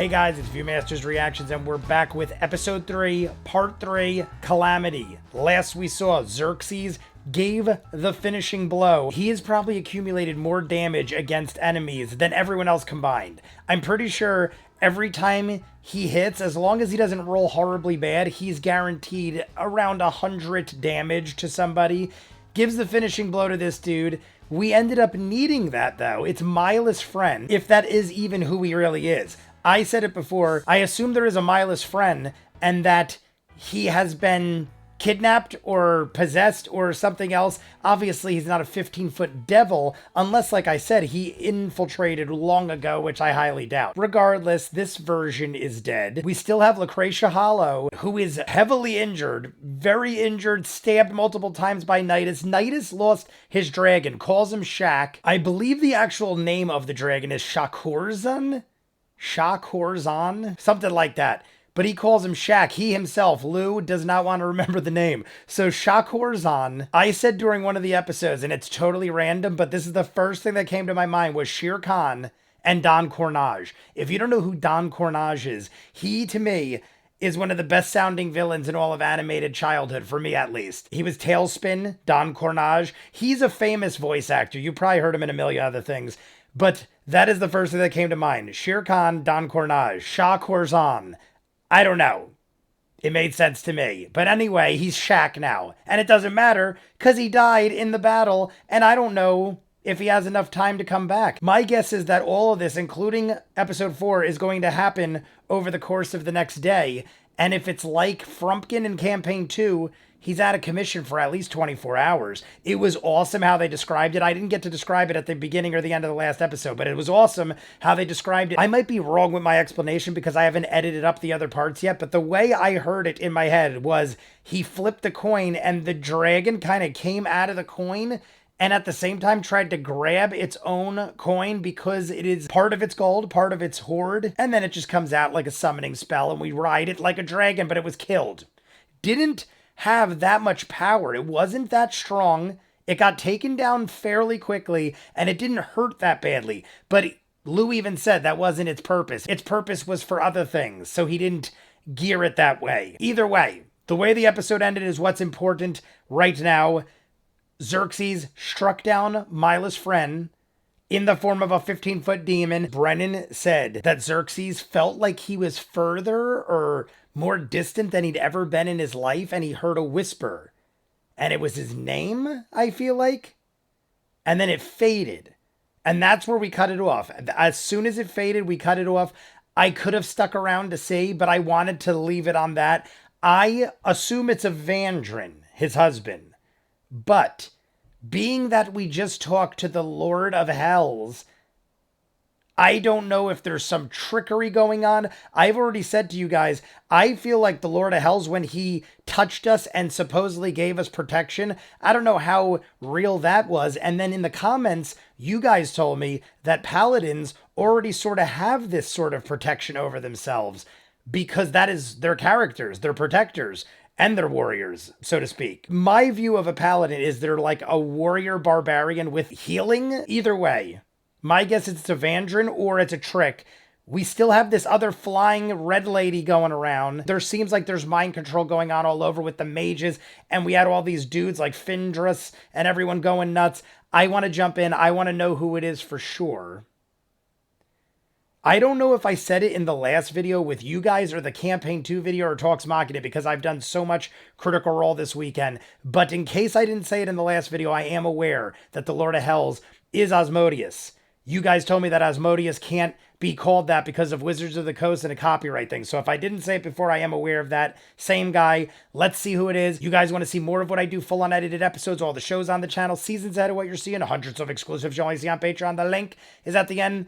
Hey guys, it's ViewMasters Reactions, and we're back with Episode 3, Part 3, Calamity. Last we saw, Xerxes gave the finishing blow. He has probably accumulated more damage against enemies than everyone else combined. I'm pretty sure every time he hits, as long as he doesn't roll horribly bad, he's guaranteed around 100 damage to somebody. Gives the finishing blow to this dude. We ended up needing that, though. It's Mila's friend, if that is even who he really is. I said it before, I assume there is a Mila's friend, and that he has been kidnapped or possessed or something else. Obviously, he's not a 15-foot devil, unless, like I said, he infiltrated long ago, which I highly doubt. Regardless, this version is dead. We still have Lucretia Hollow, who is heavily injured, very injured, stabbed multiple times by Nidus. Nidus lost his dragon, calls him Shaq. I believe the actual name of the dragon is Shakurzan? Shakurzan? Something like that. But he calls him Shaq. He himself, Lou, does not want to remember the name. So Shakurzan, I said during one of the episodes, and it's totally random, but this is the first thing that came to my mind, was Shere Khan and Don Cornage. If you don't know who Don Cornage is, he, to me, is one of the best sounding villains in all of animated childhood, for me at least. He was Tailspin, Don Cornage. He's a famous voice actor. You probably heard him in a million other things. But that is the first thing that came to mind. Shere Khan, Don Cornage, Shakurzan. I don't know. It made sense to me. But anyway, he's Shaq now. And it doesn't matter, because he died in the battle, and I don't know if he has enough time to come back. My guess is that all of this, including episode 4, is going to happen over the course of the next day. And if it's like Frumpkin in Campaign 2, he's out of commission for at least 24 hours. It was awesome how they described it. I didn't get to describe it at the beginning or the end of the last episode, but it was awesome how they described it. I might be wrong with my explanation because I haven't edited up the other parts yet, but the way I heard it in my head was he flipped the coin and the dragon kind of came out of the coin and at the same time tried to grab its own coin because it is part of its gold, part of its hoard, and then it just comes out like a summoning spell and we ride it like a dragon, but it was killed. Didn't have that much power. It wasn't that strong. It got taken down fairly quickly, and it didn't hurt that badly. But Lou even said that wasn't its purpose. Its purpose was for other things, so he didn't gear it that way. Either way, the way the episode ended is what's important right now. Xerxes struck down Mila's friend in the form of a 15-foot demon. Brennan said that Xerxes felt like he was further or more distant than he'd ever been in his life, and he heard a whisper. And it was his name, I feel like. And then it faded. And that's where we cut it off. As soon as it faded, we cut it off. I could have stuck around to see, but I wanted to leave it on that. I assume it's Evandrin, his husband. But being that we just talked to the Lord of Hells, I don't know if there's some trickery going on. I've already said to you guys, I feel like the Lord of Hells, when he touched us and supposedly gave us protection, I don't know how real that was. And then in the comments, you guys told me that paladins already sort of have this sort of protection over themselves because that is their characters, their protectors, and they're warriors, so to speak. My view of a paladin is they're like a warrior barbarian with healing. Either way, my guess is it's Evandrin or it's a trick. We still have this other flying red lady going around. There seems like there's mind control going on all over with the mages, and we had all these dudes like Findrus and everyone going nuts. I want to jump in. I want to know who it is for sure. I don't know if I said it in the last video with you guys or the Campaign 2 video or Talks Machina because I've done so much Critical Role this weekend. But in case I didn't say it in the last video, I am aware that the Lord of Hells is Asmodeus. You guys told me that Asmodeus can't be called that because of Wizards of the Coast and a copyright thing. So if I didn't say it before, I am aware of that. Same guy. Let's see who it is. You guys want to see more of what I do, full unedited episodes, all the shows on the channel, seasons ahead of what you're seeing, hundreds of exclusives you only see on Patreon. The link is at the end.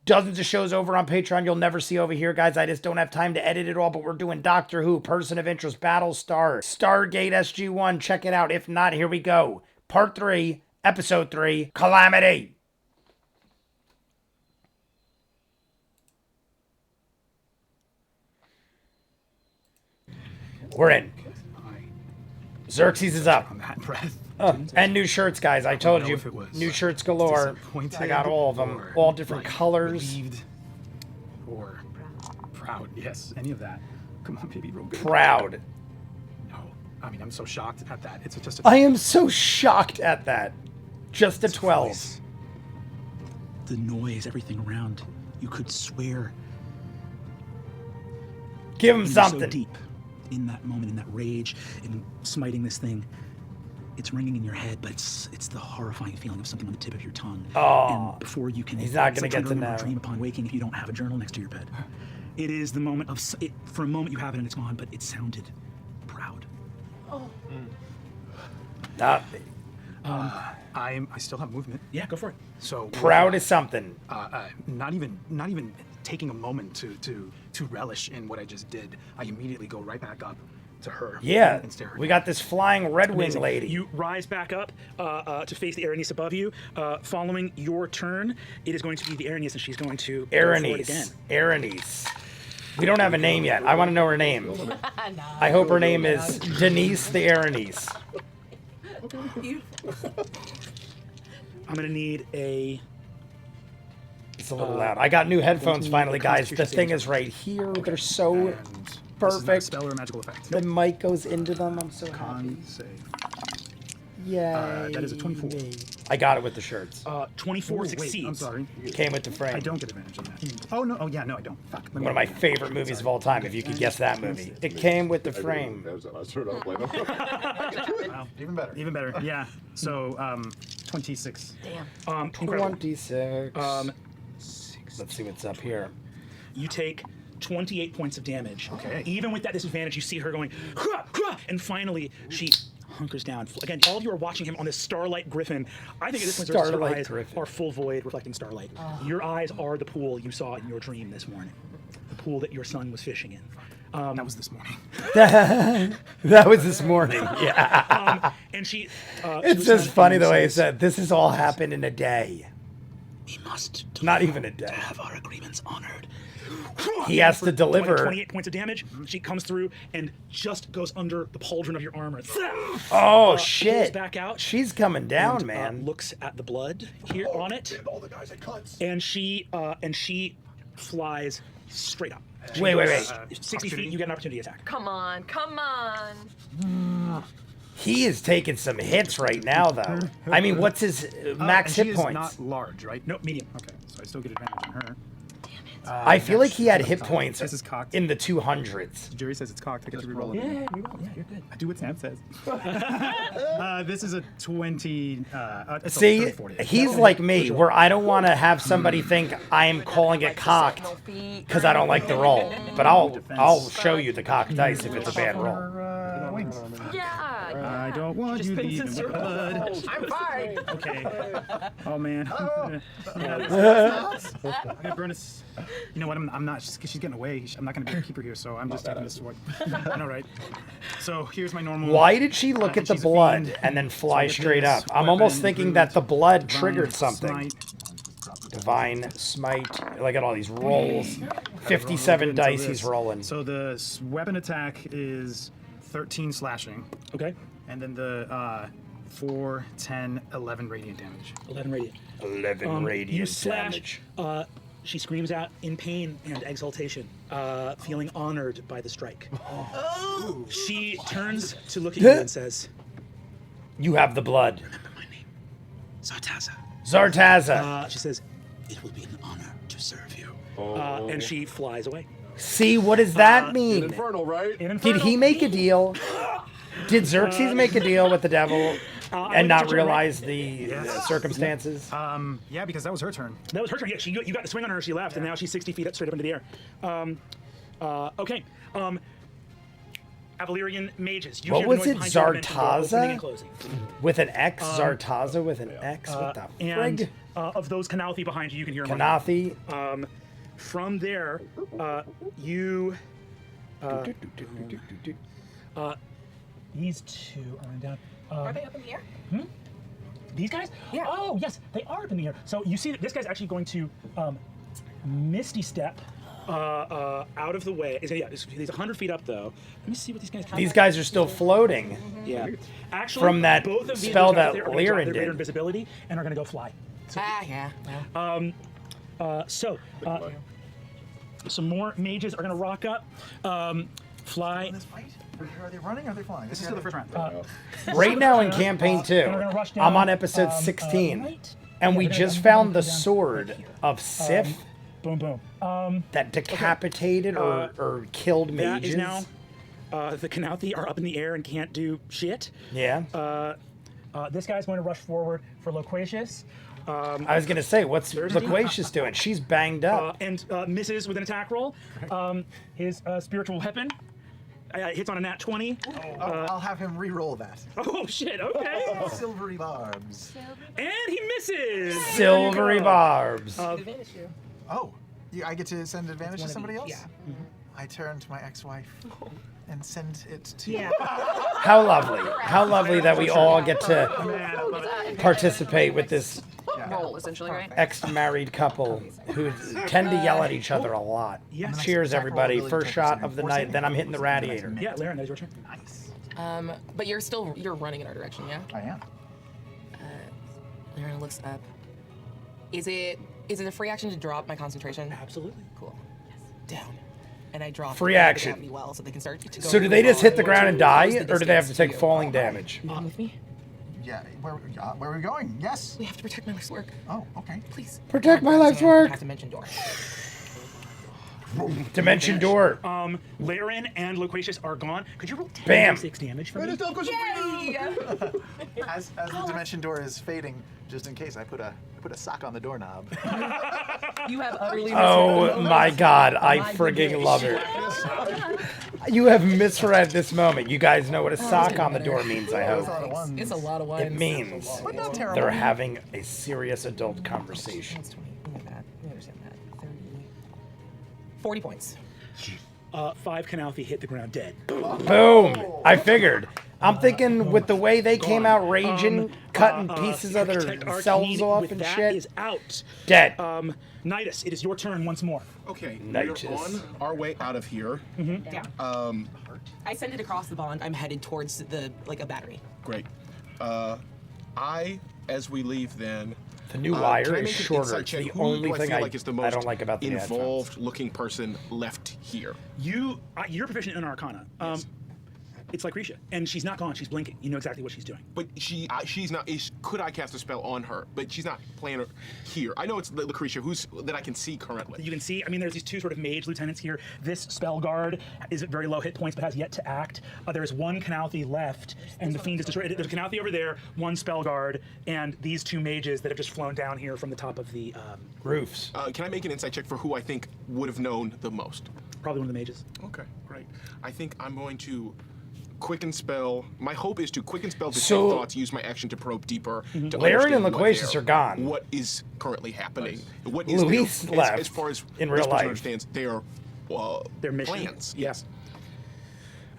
Dozens of shows over on Patreon you'll never see over here, guys. I just don't have time to edit it all, but we're doing Doctor Who, Person of Interest, Battlestar, Stargate SG-1. Check it out. If not, here we go. Part 3, Episode 3, Calamity. We're in. Xerxes is up. And new shirts, guys. I told you. New shirts galore. I got all of them. All different colors. Yes, any of that. Come on, baby, roll good. Proud. No, I mean, I'm so shocked at that. It's just. I am so shocked at that. Just a 12. Voice. The noise, everything around. You could swear. Give him You're something. so deep in that moment, in that rage, in smiting this thing. It's ringing in your head, but it's the horrifying feeling of something on the tip of your tongue. Oh, and before you can, he's not it's gonna like get to trying remember know. a dream upon waking if you don't have a journal next to your bed. It is the moment of it. For a moment you have it and it's gone, but it sounded proud. I still have movement. Yeah, go for it. So Proud is something. not even taking a moment to relish in what I just did. I immediately go right back up to her. Yeah, and stare her we down. got this flying red wing Amazing. lady. You rise back up to face the Aranis above you. Following your turn, it is going to be the Aranis, and she's going to go for it again. Aranis. We don't have a name yet. I want to know her name. I hope her name is Denise the Aranis. I'm going to need a... It's a little loud. I got new headphones need finally, a guys. The Constitution thing saving is right here. They're so And this is not a perfect. spell or a magical effect. The mic goes into them. I'm so happy. Con save. Yay. that is a 24. me. I got it with the shirts. 24 Oh, succeeds. wait, I'm sorry. Came with the frame. I don't get advantage on that. Oh no! Oh yeah, no, I don't. Fuck. One of my favorite movies of all time, if you could guess that movie. It came with the frame. Even better. Even better. Yeah. So 26. Incredible. 26. Let's see what's up here. You take 28 points of damage. Okay. Even with that disadvantage, you see her going, "Hua, hua," and finally she hunkers down. Again, all of you are watching him on this starlight griffin. I think at this point, her Starlight eyes griffin. are full void, reflecting starlight. Your eyes are the pool you saw in your dream this morning, the pool that your son was fishing in. That was this morning. That was this morning. Yeah. And she. It's just funny the way he said, this has all happened in a day. We must Not even a day. have our agreements honored. He has to For deliver. 28 points of damage. She comes through and just goes under the pauldron of your armor. Oh, Pulls shit. back out. She's coming down, and, man. looks at the blood here on it, All the guys at cuts. and she flies straight up. Wait. 60 feet, you get an opportunity attack. Come on, come on. He is taking some hits right now, though. I mean, what's his max and hit she points? is not large, right? Nope, medium. Okay, so I still get advantage on her. I feel like he had hit points This is cocked. in the 200s. Jerry says it's cocked. I get to reroll it. Yeah, you're good. I do what Sam says. This is a 20. It's a See, 30-40. he's like me, where I don't want to have somebody think I'm calling it cocked because I don't like the roll. But I'll show you the cocked dice if it's a bad roll. Wings. Yeah. I don't want you to spins leave in in circles. blood. I'm fine. Okay. Oh man. Okay, Bernus. You know what? I'm not. She's getting away. I'm not going to be able to keep her here, so I'm just taking this sword. I know, right? So here's my normal. Why did she look at the she's a blood fiend. and then fly I get straight this up? I'm almost weapon, thinking root, that the blood divine triggered something. smite. Divine smite. Look at all these rolls. Roll 57 until dice this. he's rolling. So the weapon attack is 13 slashing, Okay. and then the 4, 10, 11 radiant damage. 11 radiant. 11 You radiant slash. damage. She screams out in pain and exultation, feeling honored by the strike. She turns to look at you and says, You have the blood. Remember my name, Zartaza. Zartaza. she says, It will be an honor to serve you. and she flies away. See, what does that mean? Infernal, right? Did he make a deal? Did Xerxes make a deal with the devil and not realize the circumstances? Yeah, because that was her turn. That was her turn. Yeah, you got the swing on her. She left, and now she's 60 feet up, straight up into the air. Okay. Avalirian mages. You What hear was the it, noise behind your door opening and Zartaza? closing. With an X? Zartaza with an X? What the And frig? of those Kanathi behind you, you can hear them. Kanathi? From there, you. These two are running down. Are they up in the air? These guys? Yeah. Oh, yes, they are up in the air. So you see that this guy's actually going to Misty Step out of the way. He's 100 feet up, though. Let me see what these guys can These guys are still floating. Yeah. Actually, From that both of these spell guys that there are gonna drop Lirin their greater did. invisibility and are going to go fly. Yeah. Some more mages are gonna rock up. Fly. In this fight? Are they running or are they flying? This is still the first round. Right now in campaign 2, and we're gonna rush down, I'm on episode 16, right. and Yeah, we we're gonna just go found the down sword right here. of Sif Boom, boom. that decapitated or killed That mages. is now. The Canouthi are up in the air and can't do shit. Yeah. This guy's going to rush forward for Loquacious. I was gonna say, what's Loquacious doing? She's banged up. And misses with an attack roll. His spiritual weapon hits on a nat 20. I'll have him re-roll that. Oh shit! Okay. Silvery barbs. And he misses. Silvery barbs. Advantage you. Oh, I get to send advantage to somebody else? Yeah. I turn to my ex-wife and send it to you. How lovely. How lovely that we all get to participate with this Roll, essentially, right? ex-married couple who tend to yell at each other a lot. Yes. Cheers, everybody. First shot of the night, then I'm hitting the radiator. Yeah, Laren, that is your turn. Nice. But you're running in our direction, yeah? I am. Laren looks up. Is it a free action to drop my concentration? Absolutely. Cool. Down. And I drop. Free it action. at me well, so they can start to go So do they just hit the ground and die, Close the or do they have to distance take you. falling damage? You come with me? Yeah, where are we going? Yes. We have to protect my life's work. Oh, okay. Please. Protect my life's work. Have to mention door. Dimension door. Laren and Loquacious are gone. Could you roll 10 Bam. 6 damage for me? As the dimension door is fading, just in case, I put a sock on the doorknob. You have utterly Oh my god, I My friggin' goodness. love it. You have misread this moment. You guys know what a sock on the door means, I That's a hope. lot of ones. It's a lot of wine. It means But not terrible. they're having a serious adult conversation. That's 20. We know that. We understand that. 30. 40 points. 5 Canouthi hit the ground dead. Boom! I figured. I'm thinking with the way they came out raging, cutting pieces of their Architect cells Arcane off with and that shit. is out. Dead. Nidus, it is your turn once more. Okay, Nitrous. we're on our way out of here. Yeah. I send it across the bond. I'm headed towards a battery. Great. As we leave then. The new can wire I is make an shorter. insight It's check? the Who only do I thing feel like is the most I don't like about the headphones. involved-looking person left here. You're proficient in Arcana. It's like Risha, and she's not gone. She's blinking. You know exactly what she's doing. But she's not. Could I cast a spell on her? But she's not playing her here. I know it's Lucretia, that I can see currently. You can see, there's these two sort of mage lieutenants here. This spell guard is at very low hit points, but has yet to act. There's one Canouthi left, and the fiend is destroyed. There's a Canouthi over there, one spell guard, and these two mages that have just flown down here from the top of the Roofs. Can I make an insight check for who I think would have known the most? probably one of the mages. Okay, great. I think I'm going to quicken spell. My hope is to quicken spell, detect So- thoughts, use my action to probe deeper. To Laren and understand what Loquacious their- are gone. What is currently happening? What is Luis their, left as far as in this real person life. understands their mission. plans. Yeah. Yes,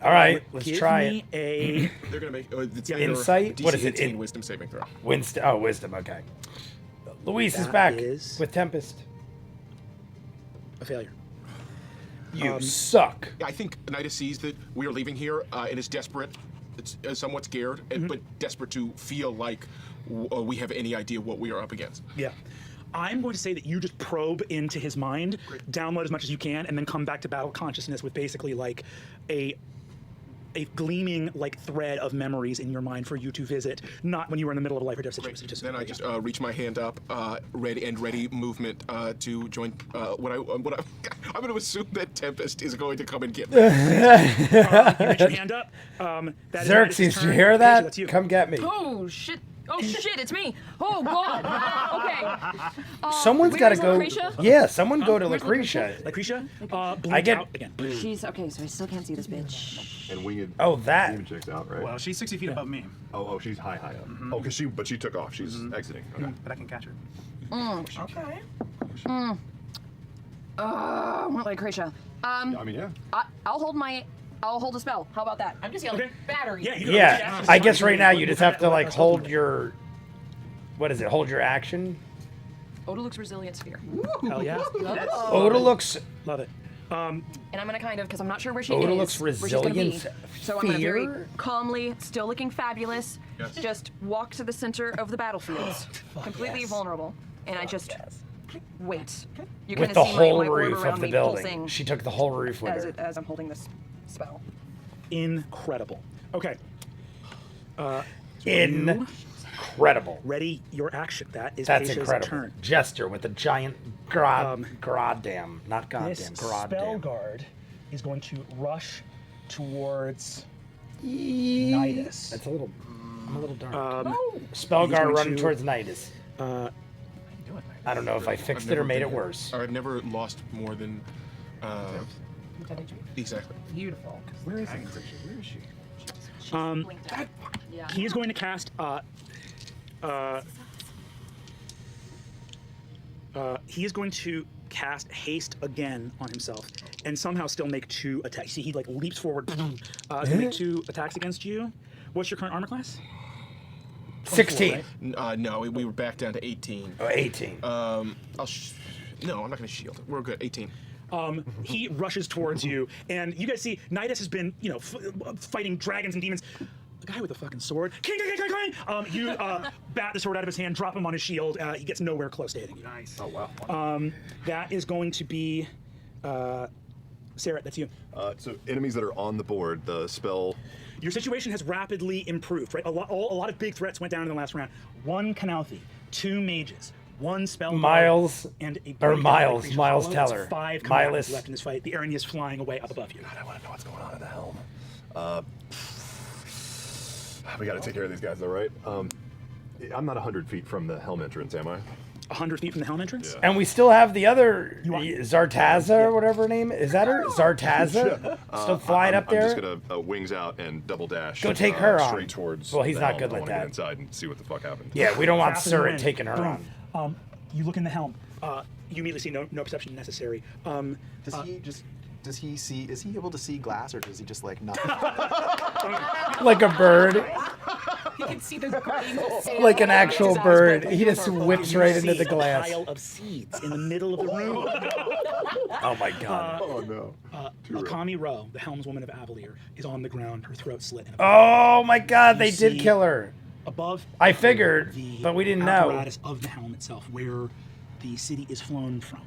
All right, let's Give try me it. a they're gonna make it's Insight? DC What is it? 18 wisdom saving throw. Wisdom, okay. Luis is That back is- with Tempest. a failure. You suck. I think Nida sees that we are leaving here and is desperate. It's somewhat scared, but desperate to feel like we have any idea what we are up against. Yeah. I'm going to say that you just probe into his mind, download as much as you can, and then come back to battle consciousness with basically like a gleaming thread of memories in your mind for you to visit, not when you were in the middle of a life or death situation. Just Then I just reach my hand up, ready movement to join. I'm going to assume that Tempest is going to come and get me. you reach your hand up. That is Nidus's Xerxes, did you turn. hear Asia, that? that's you. Come get me. Oh shit! Oh shit! It's me! Oh god! Okay. Someone's got to where's go. Lucretia? Yeah, someone go to Where's Lucretia. Lucretia, I blink get- out again. She's okay, so I still can't see this bitch. And winged Oh, that. beam checks out, right? Well, she's 60 feet above me, Oh, she's high up. Oh, but she took off. She's exiting. Okay. but I can catch her. Okay. I want Lucretia. I mean, yeah. I'll hold a spell. How about that? I'm just yelling Okay. battery. Yeah, you do Yeah, I guess right now you just have to hold your. What is it? Hold your action. Odaluk's resilient sphere. Hell yeah. Odaluk's Love it. And I'm gonna kind of, because I'm not sure where she Odaluk's is. Where she's gonna be. resilience So I'm gonna very fear? calmly, still looking fabulous, Yes. just walk to the center of the battlefield, completely vulnerable, and I just Wait. You With kinda the see whole my orb roof around of the me building. pulsing She took the whole roof with her. as I'm holding this spell. Incredible. Okay. Incredible. Ready your action. That is That's Keisha's incredible. turn. Jester with a giant goddamn, not This goddamn, spell goddamn. guard is going to rush towards Nidus. That's I'm a little dark. He's Spellguard going running to- towards Nidus. I don't know if I fixed it or made it worse. I've never lost more than. Exactly. Beautiful. Where is he? Where is she? He is going to cast. He is going to cast haste again on himself, and somehow still make 2 attacks. See, he like leaps forward, to make 2 attacks against you. What's your current armor class? 16. No, we were back down to 18. Oh, 18. No, I'm not going to shield. We're good. 18. He rushes towards you, and you guys see Nidus has been, fighting dragons and demons. The guy with the fucking sword. You bat the sword out of his hand, drop him on his shield. He gets nowhere close to hitting you. Nice. Oh wow. That is going to be Sarah. That's you. So enemies that are on the board, the spell. Your situation has rapidly improved, right? A lot of big threats went down in the last round. 1 Canalthi, 2 mages, 1 spell guard, Miles, and a or great Miles, creature. Miles Follow, that's Teller. 5 Miles. combatants left in this fight. The Aranya is flying away up above you. God, I want to know what's going on in the helm. We got to take care of these guys, though, right? I'm not 100 feet from the helm entrance, am I? 100 feet from the helm entrance? Yeah. And we still have the other You want- Zartaza or whatever her name is. That her? Zartaza? Still flying up there? I'm just gonna wings out and double dash. Go take her on. straight towards. Well, he's the not helm. good I like wanna that. Get inside and see what the fuck happened. Yeah, we don't want Fast as the Surrey wind. taking her Boom. on. You look in the helm. You immediately see no perception necessary. Does he see? Is he able to see glass, or does he just like not? Like a bird. You can see the green. Like an actual bird. He just Purple. whips You right into see the glass. A pile of seeds in the middle of the room. Oh my god. Oh no. Akami Ro, the helmswoman of Avalir, is on the ground, her throat slit. In a Oh my god, You they did see kill her. above I figured, the but we didn't know. apparatus of the helm itself, where the city is flown from.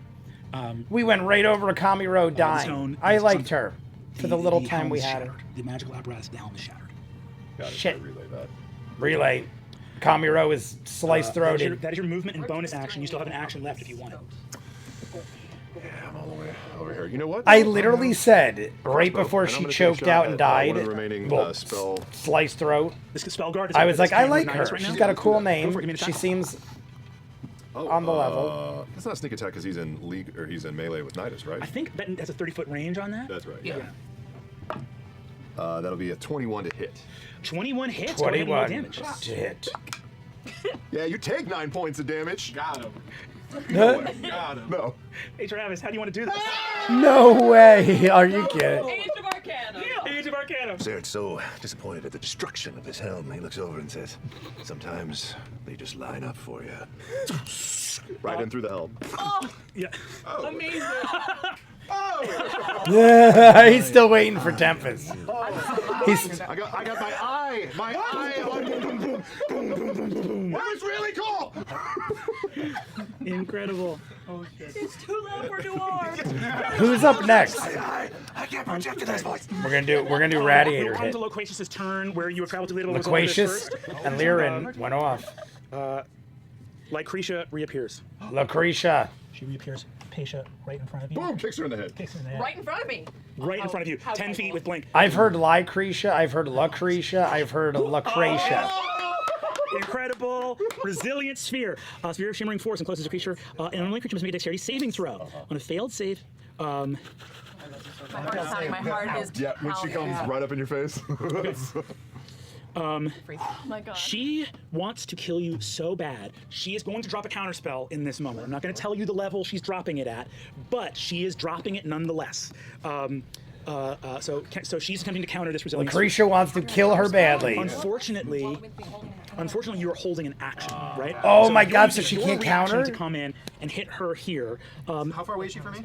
We went right over Akami Road dying. zone I is liked something- her for the little time helm we is had her. shattered. The magical apparatus of the helm is shattered. Got it. Shit. I relay that. Relay. Kamiro is sliced throated. That is your movement and bonus action. You still have an action left if you want it. Yeah, I'm all the way over here. You know what? I literally said right Crossbow, before and I'm she gonna take a choked shot out and at, died. one of the remaining, well, spell. sliced throat. This spell guard is I was like, I Cam like with her. Nidus right She's now. got a cool Go for it, name. give me an She attack. seems on the level. That's not a sneak attack because he's in league or he's in melee with Nidus, right? I think that has a 30-foot range on that. That's right. Yeah. That'll be a 21 to hit. 21 hits. Go ahead and roll 21 damage. to hit. Yeah, you take 9 points of damage. Got him. No Got him. No. Hey Travis, how do you want to do this? way. Are you kidding? Age of Arcana. Age of Arcana. Zert's so disappointed at the destruction of his helm, he looks over and says, sometimes they just line up for you. Right in through the helm. Yeah. Amazing. He's still waiting for Tempest. He's I got my eye. My eye. That was really cool. Incredible. It's too loud for Noir. who's up next? I can't project to this voice. We're gonna do We'll Radiator come hit. to Loquacious' turn, where you have traveled to Little Loquacious first. and Lirin went off. Lycretia reappears. Lucretia. She reappears, Patia, right in front of you. Boom! Kicks her in the head. Kicks her in the head. Right in front of me. Right in front of you. How 10 feet casual. with blink. I've heard Lycretia, I've heard Lucretia, I've heard Lucretia. Incredible resilient sphere. Sphere of shimmering force encloses a creature, and only creature must make a dexterity saving throw. On a failed save, My heart is pounding. My heart is Yeah, when she comes right up in your face. Oh my god. she wants to kill you so bad. She is going to drop a counterspell in this moment. I'm not going to tell you the level she's dropping it at, but she is dropping it nonetheless. So she's attempting to counter this resilience. Lucretia wants to kill her badly. Unfortunately, you are holding an action, right? Oh my you're God, so using she your can't reaction counter? to come in and hit her here. How far away is she from me?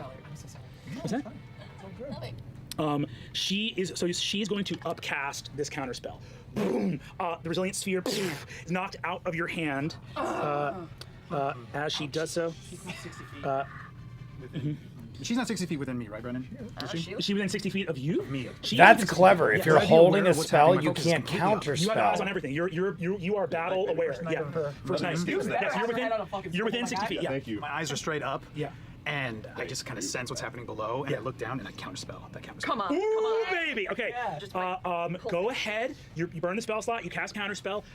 What's that? She's going to upcast this counterspell. Boom! The resilient sphere is knocked out of your hand. As she does so, She's not 60 feet within me, right, Brennan? Is she? is she within 60 feet of you? Me. That's clever. If you're I'd be holding aware a of what's spell, happening. you My focus is can't completely counter You have eyes on spell. everything. You are battle aware. Yeah. First nice. Yes, you're within 60 feet. Yeah. Thank you. My eyes are straight up. Yeah. And I just kind of sense what's happening below, and I look down and I counterspell. That counterspell. Come on. Ooh, baby. Okay. Go ahead. You burn the spell slot. You cast counterspell.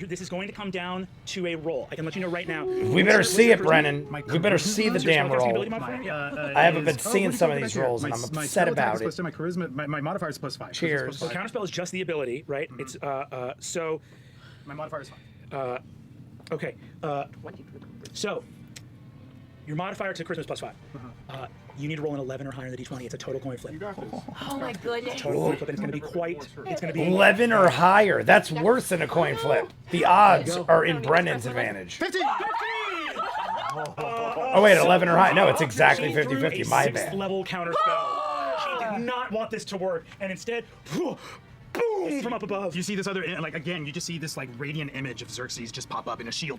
This is going to come down to a roll. I can let you know right now. We better see it, Brennan. We better see the What's your damn spellcasting roll. ability modifier? I haven't been seeing what do you some of think these about rolls, here? and I'm My upset spell attack about is it. +2, my charisma, my modifier is +5. Cheers. So counterspell is just the ability, right? It's so. My modifier is 5. Okay. So your modifier to charisma is +5. You need to roll an 11 or higher than the d20. It's a total coin flip. Oh my goodness. Total coin flip, and it's going to be quite. It's going to be 11 or higher. That's worse than a coin flip. The odds are in Brennan's advantage. 15! Oh, wait, 11 or higher. No, it's exactly 50-50. My sixth bad. level counter spell. She did not want this to work, and instead, boom from up above. You see this other, like, again, you just see this, like, radiant image of Xerxes just pop up in a shield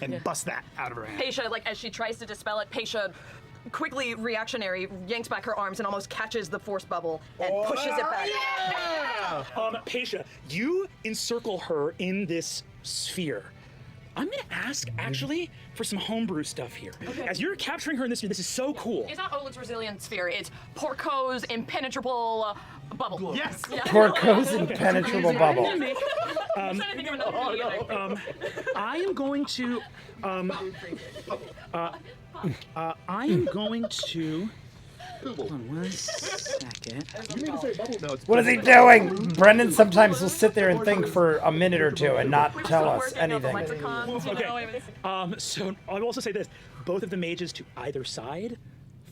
and bust that out of her hand. Paisha, like, as she tries to dispel it, Paisha quickly reactionary yanks back her arms and almost catches the force bubble and pushes it back. Paisha, you encircle her in this sphere. I'm gonna ask, actually, for some homebrew stuff here. Okay. As you're capturing her in this sphere, this is so cool. It's not Oleg's resilient sphere, it's Porco's impenetrable bubble. Yes! Yeah. Porco's impenetrable bubble. I'm trying to think of another meaning. I am going to. I am going to. Hold on 1 second. What is he doing? Brendan sometimes will sit there and think for a minute or two and not tell us anything. Okay. So I'll also say this: both of the mages to either side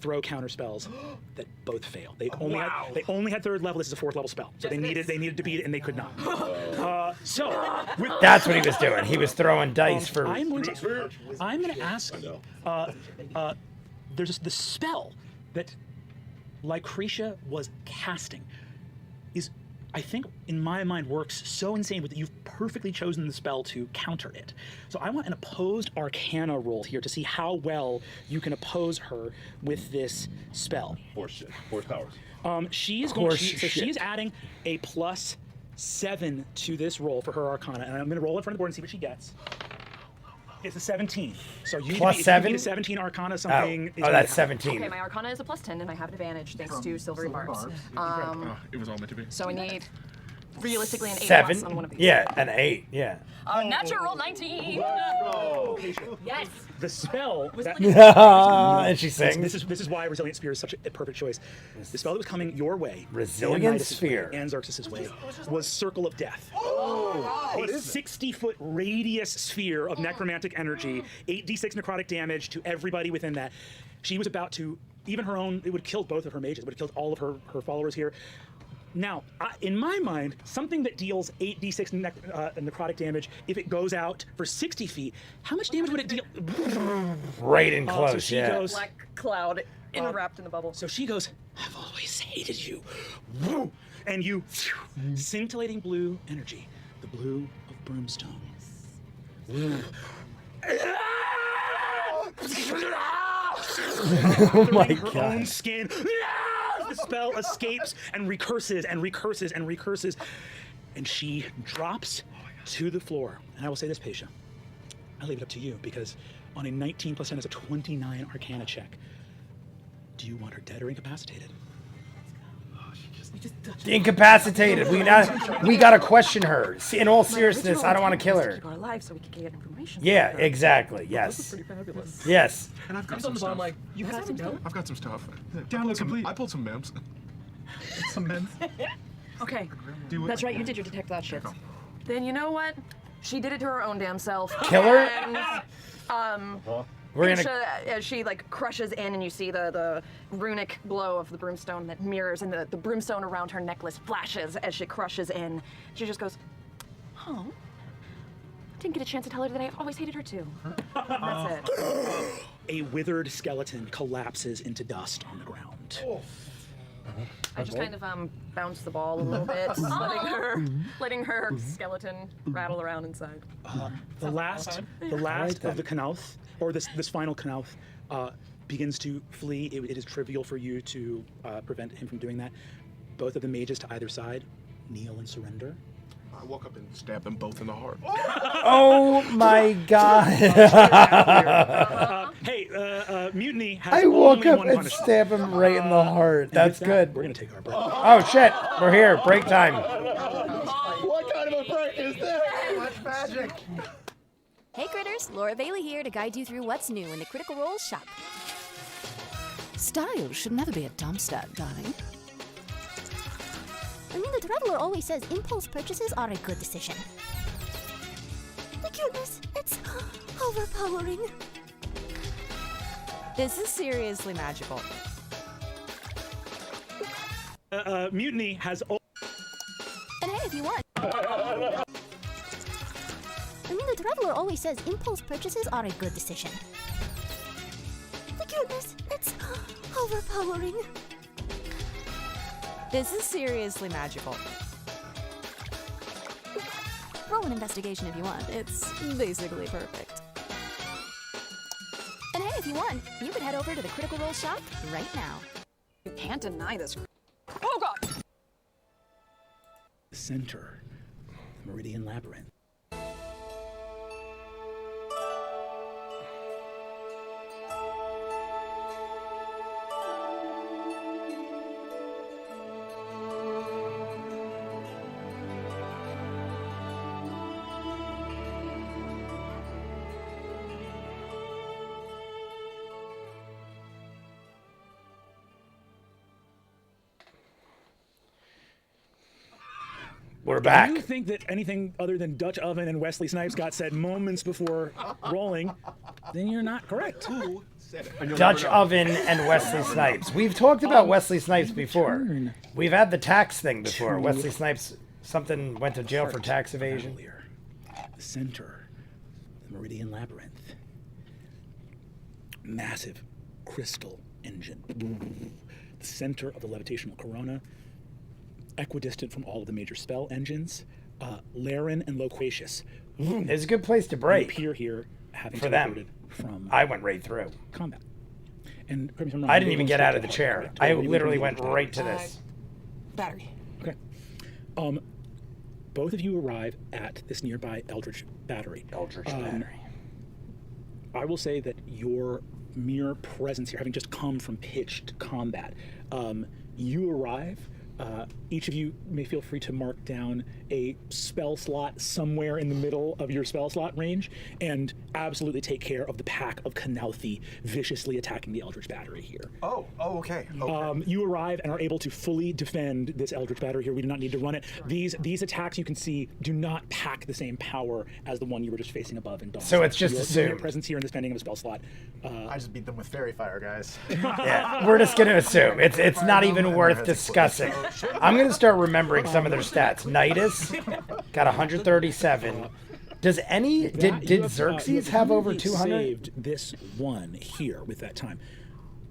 throw counter spells that both fail. They only had third level. This is a fourth level spell, so they needed to beat it and they could not. That's what he was doing. He was throwing dice for. I'm going to ask. There's the spell that Lycretia was casting is, I think, in my mind, works so insane that you've perfectly chosen the spell to counter it. So I want an opposed Arcana roll here to see how well you can oppose her with this spell. Force shit. Force powers. She is adding a +7 to this roll for her Arcana, and I'm going to roll in front of the board and see what she gets. It's a 17. So you Plus if you 7? beat a 17 Arcana, something. Oh, that's 17. Okay, my Arcana is a +10, and I have an advantage thanks to silvery barbs. It was all meant to be. So I need realistically an 8 7? plus on one of these. Yeah, an 8. Yeah. Natural 19. Yes. The spell. And she sings. This is why Resilient Sphere is such a perfect choice. The spell that was coming your way, Resilient Leonidas' Sphere. way, and Xerxes' way, was Circle of Death. A 60-foot radius sphere of necromantic energy, 8d6 necrotic damage to everybody within that. She was about to, even her own, it would have killed both of her mages, it would have killed all of her followers here. Now, in my mind, something that deals 8d6 necrotic damage, if it goes out for 60 feet, how much damage would it deal? Right in close, so she yeah. goes, Black cloud enwrapped in the bubble. So she goes, I've always hated you. Woo! And you, scintillating blue energy, the blue of brimstone. Oh my her god. own skin. The spell escapes and recurses and recurses and recurses. And she drops to the floor. And I will say this, Paisha. I'll leave it up to you because on a 19 + 10 is a 29 Arcana check. Do you want her dead or incapacitated? Incapacitated. We gotta question her. In all seriousness, I don't want to kill her. Keep her alive so we can get information. Yeah, exactly. Yes. Yes. And I've got I'm some on the stuff. bottom like, you have some dope? I've got some stuff. Download complete. I pulled some memes. Some men. Okay. Do it. That's right, you did your detect that shit. Then you know what? She did it to her own damn self. Kill her? And, We're gonna. Paisha, as she like crushes in and you see the runic glow of the brimstone that mirrors and the brimstone around her necklace flashes as she crushes in. She just goes, oh, didn't get a chance to tell her that I've always hated her too. That's it. A withered skeleton collapses into dust on the ground. I just kind of bounce the ball a little bit, letting her skeleton rattle around inside. The last of the Knauth, or this final Knauth, begins to flee. It is trivial for you to prevent him from doing that. Both of the mages to either side kneel and surrender. I walk up and stab them both in the heart. Oh my god. Hey, Mutiny has I woke only up one and punishment. stabbed him right in the heart. That's good. We're gonna take our break. Oh shit, we're here. Break time. What kind of a break is this? Much magic. Hey critters, Laura Bailey here to guide you through what's new in the Critical Role shop. Style should never be a dumpster, darling. I mean, the Traveler always says impulse purchases are a good decision. My goodness, it's overpowering. This is seriously magical. Mutiny has. And hey, if you want. I mean, the Traveler always says impulse purchases are a good decision. My goodness, it's overpowering. This is seriously magical. Roll an investigation if you want. It's basically perfect. And hey, if you want, you could head over to the Critical Role shop right now. You can't deny this. Oh god! Center, Meridian Labyrinth. We're back. If you think that anything other than Dutch Oven and Wesley Snipes got said moments before rolling, then you're not correct. Who said it? Dutch Oven and Wesley Snipes. We've talked about Wesley Snipes before. We've had the tax thing before. Wesley Snipes, something went to jail for tax evasion. Avalir, the center, the Meridian Labyrinth. Massive crystal engine. The center of the levitational corona. Equidistant from all of the major spell engines. Laren and Loquacious. It's a good place to break. Appear here having For them. teleported from I went right through. combat. And correct me if I'm wrong, I didn't you're even going get straight out of to the heart, chair. correct? I Or you literally went went right to this. Battery. Okay. Both of you arrive at this nearby Eldritch Battery. Battery. I will say that your mere presence here, having just come from pitched combat, you arrive. Each of you may feel free to mark down a spell slot somewhere in the middle of your spell slot range and absolutely take care of the pack of Knauthi viciously attacking the Eldritch Battery here. Oh, okay. You arrive and are able to fully defend this Eldritch Battery here. We do not need to run it. These attacks, you can see, do not pack the same power as the one you were just facing above in Dawn. So it's just your assumed. presence here and the spending of a spell slot. I just beat them with fairy fire, guys. Yeah, we're just gonna assume it's not even worth discussing. I'm gonna start remembering some of their stats. Nidus got 137. Does any did Xerxes have over 200? Saved this one here with that time.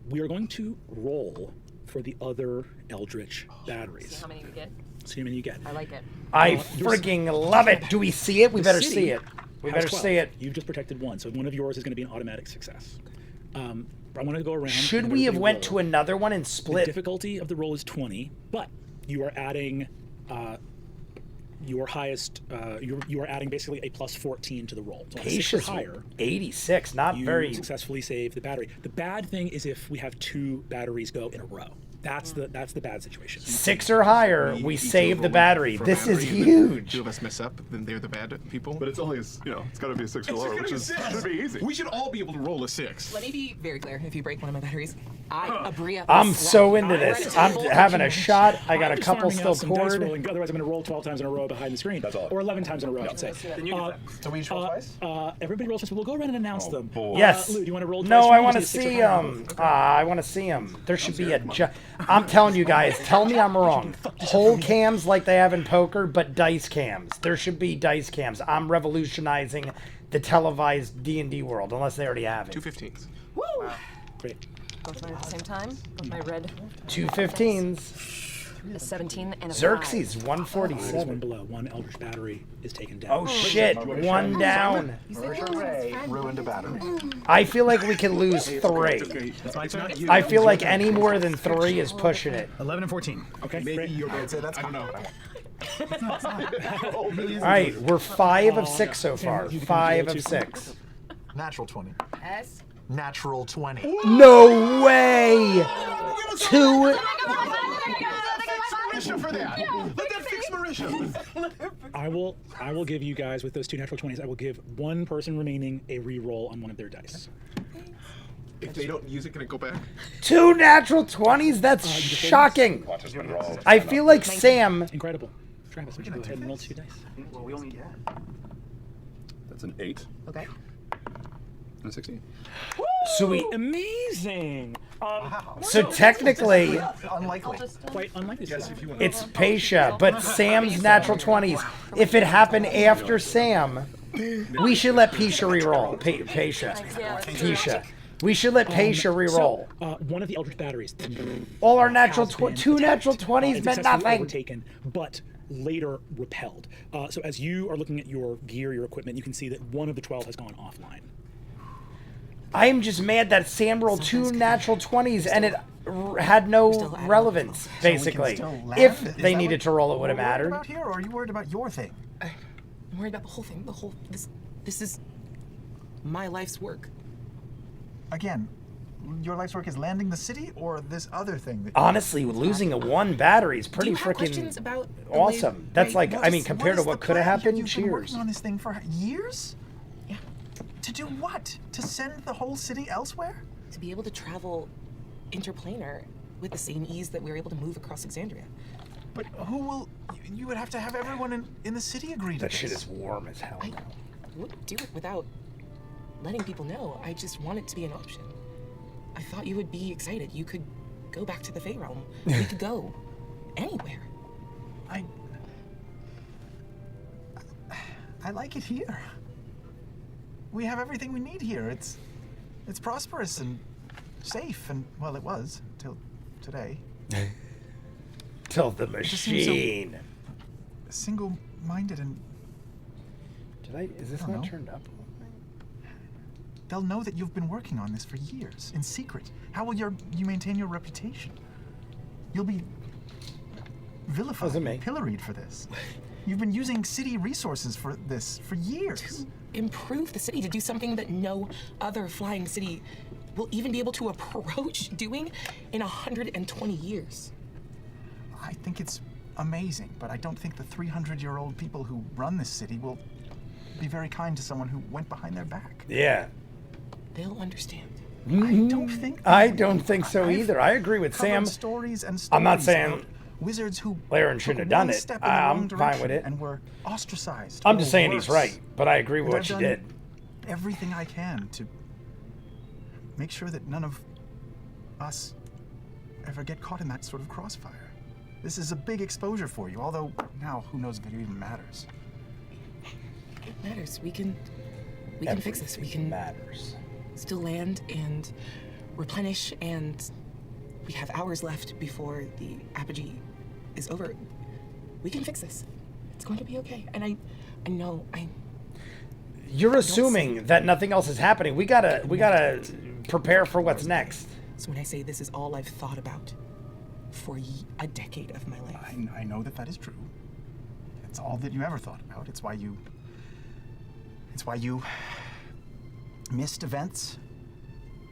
We are going to roll for the other Eldritch batteries. See how many we get. See how many you get. I like it. I freaking love it. Do we see it? We better city see it. We has better 12. see it. You've just protected one, so one of yours is going to be an automatic success. But I want to go around. Should and we have everybody went roll. to another one and The split? difficulty of the roll is 20, but you are adding your highest. You are adding basically a plus 14 to the roll. So on a 6 or Patience, higher, 86. Not you very. successfully save the battery. The bad thing is if we have 2 batteries go in a row. That's the bad situation. 6 or higher, we each save the roll battery. for This is battery, and huge. 2 of us mess up, then they're the bad people. But it's only, it's got to be a 6 or lower, which is should be easy. We should all be able to roll a 6. Let me be very clear. If you break one of my batteries, Abria. I'm so into this. I'm having a shot. I got a I'm couple farming out still some dice poured. rolling, otherwise, I'm going to roll 12 times in a row behind the screen. That's all. Or 11 times in a row, I should say. Then you get that. So we each roll twice? Everybody rolls twice, but we'll go around and announce them. boy. Yes. Lou, do you want to roll twice? No, for I me? want to Just a 6 or see higher? I want to see them. There should be a. I'm telling you guys. Tell me I'm wrong. Whole cams like they have in poker, but dice cams. There should be dice cams. I'm revolutionizing the televised D&D world, unless they already have it. 2 15s. Great. Both mine at the same time. Both my red. 2 15s. A 17 and a Xerxes, 5. 147. One below. One Eldritch Battery is taken down. Oh shit, 1 down. Ruined a battery. I feel like we can lose 3. I feel like any more than 3 is pushing it. 11 and 14. Okay, Maybe great. you're I'd say that's I don't know. All right, we're 5 of 6 so far. 5 of 6. Natural 20. S. Natural 20. No way! 2. For that. Let that fix Marisha. I will give you guys, with those 2 natural 20s, I will give one person remaining a re-roll on one of their dice. If they don't use it, can it go back? 2 natural 20s? That's shocking. I feel like Sam. Incredible. Travis, would you go ahead and roll 2 dice? Well, we only That's an 8. Okay. And a 16. So we. Amazing. So technically, unlikely. Quite unlikely. Yes, if you want. it's Pasha, but Sam's natural 20s. If it happened after Sam, we should let Pasha reroll. Pasha. We should let Pasha reroll. One of the Eldritch Batteries. All our natural 2 natural 20s meant nothing. Overtaken, but later repelled. So as you are looking at your gear, your equipment, you can see that one of the 12 has gone offline. I'm just mad that Sam rolled 2 natural 20s and it had no relevance, basically. If they needed to roll, it would have mattered. About here, or are you worried about your thing? I'm worried about the whole thing. This is my life's work. Again, your life's work is landing the city, or this other thing? That Honestly, losing a 1 battery is pretty freaking awesome. That's like, I mean, compared to what could have happened, You've been cheers. working on this thing for years? Yeah. To do what? To send the whole city elsewhere? To be able to travel interplanar with the same ease that we were able to move across Exandria. But who will... You would have to have everyone in the city agree to That this. shit is warm as hell. I wouldn't do it without letting people know. I just want it to be an option. I thought you would be excited. You could go back to the Fey Realm. We could go anywhere. I like it here. We have everything we need here. It's prosperous and safe, and well, it was till today. Till the just seems so machine. Single-minded and Is this not turned up? they'll know that you've been working on this for years in secret. How will you maintain your reputation? You'll be vilified, and pilloried for this. You've been using city resources for this for years. To improve the city, to do something that no other flying city will even be able to approach doing in 120 years. I think it's amazing, but I don't think the 300-year-old people who run this city will be very kind to someone who went behind their back. Yeah. They'll understand. I don't think so either. I agree with Sam. Stories and I'm not stories saying about wizards who Laren shouldn't have done it. I'm fine with it. And were ostracized. I'm or just saying he's worse. right, but I agree with And what I've she done did. Everything I can to make sure that none of us ever get caught in that sort of crossfire. This is a big exposure for you, although now who knows if it even matters. It matters. We can fix this. We can still land and replenish, and we have hours left before the apogee is over. We can fix this. It's going to be okay. And I know You're assuming that nothing else is happening. We gotta prepare for what's next. So when I say this is all I've thought about for a decade of my life. I know that is true. It's all that you ever thought about. It's why you missed events.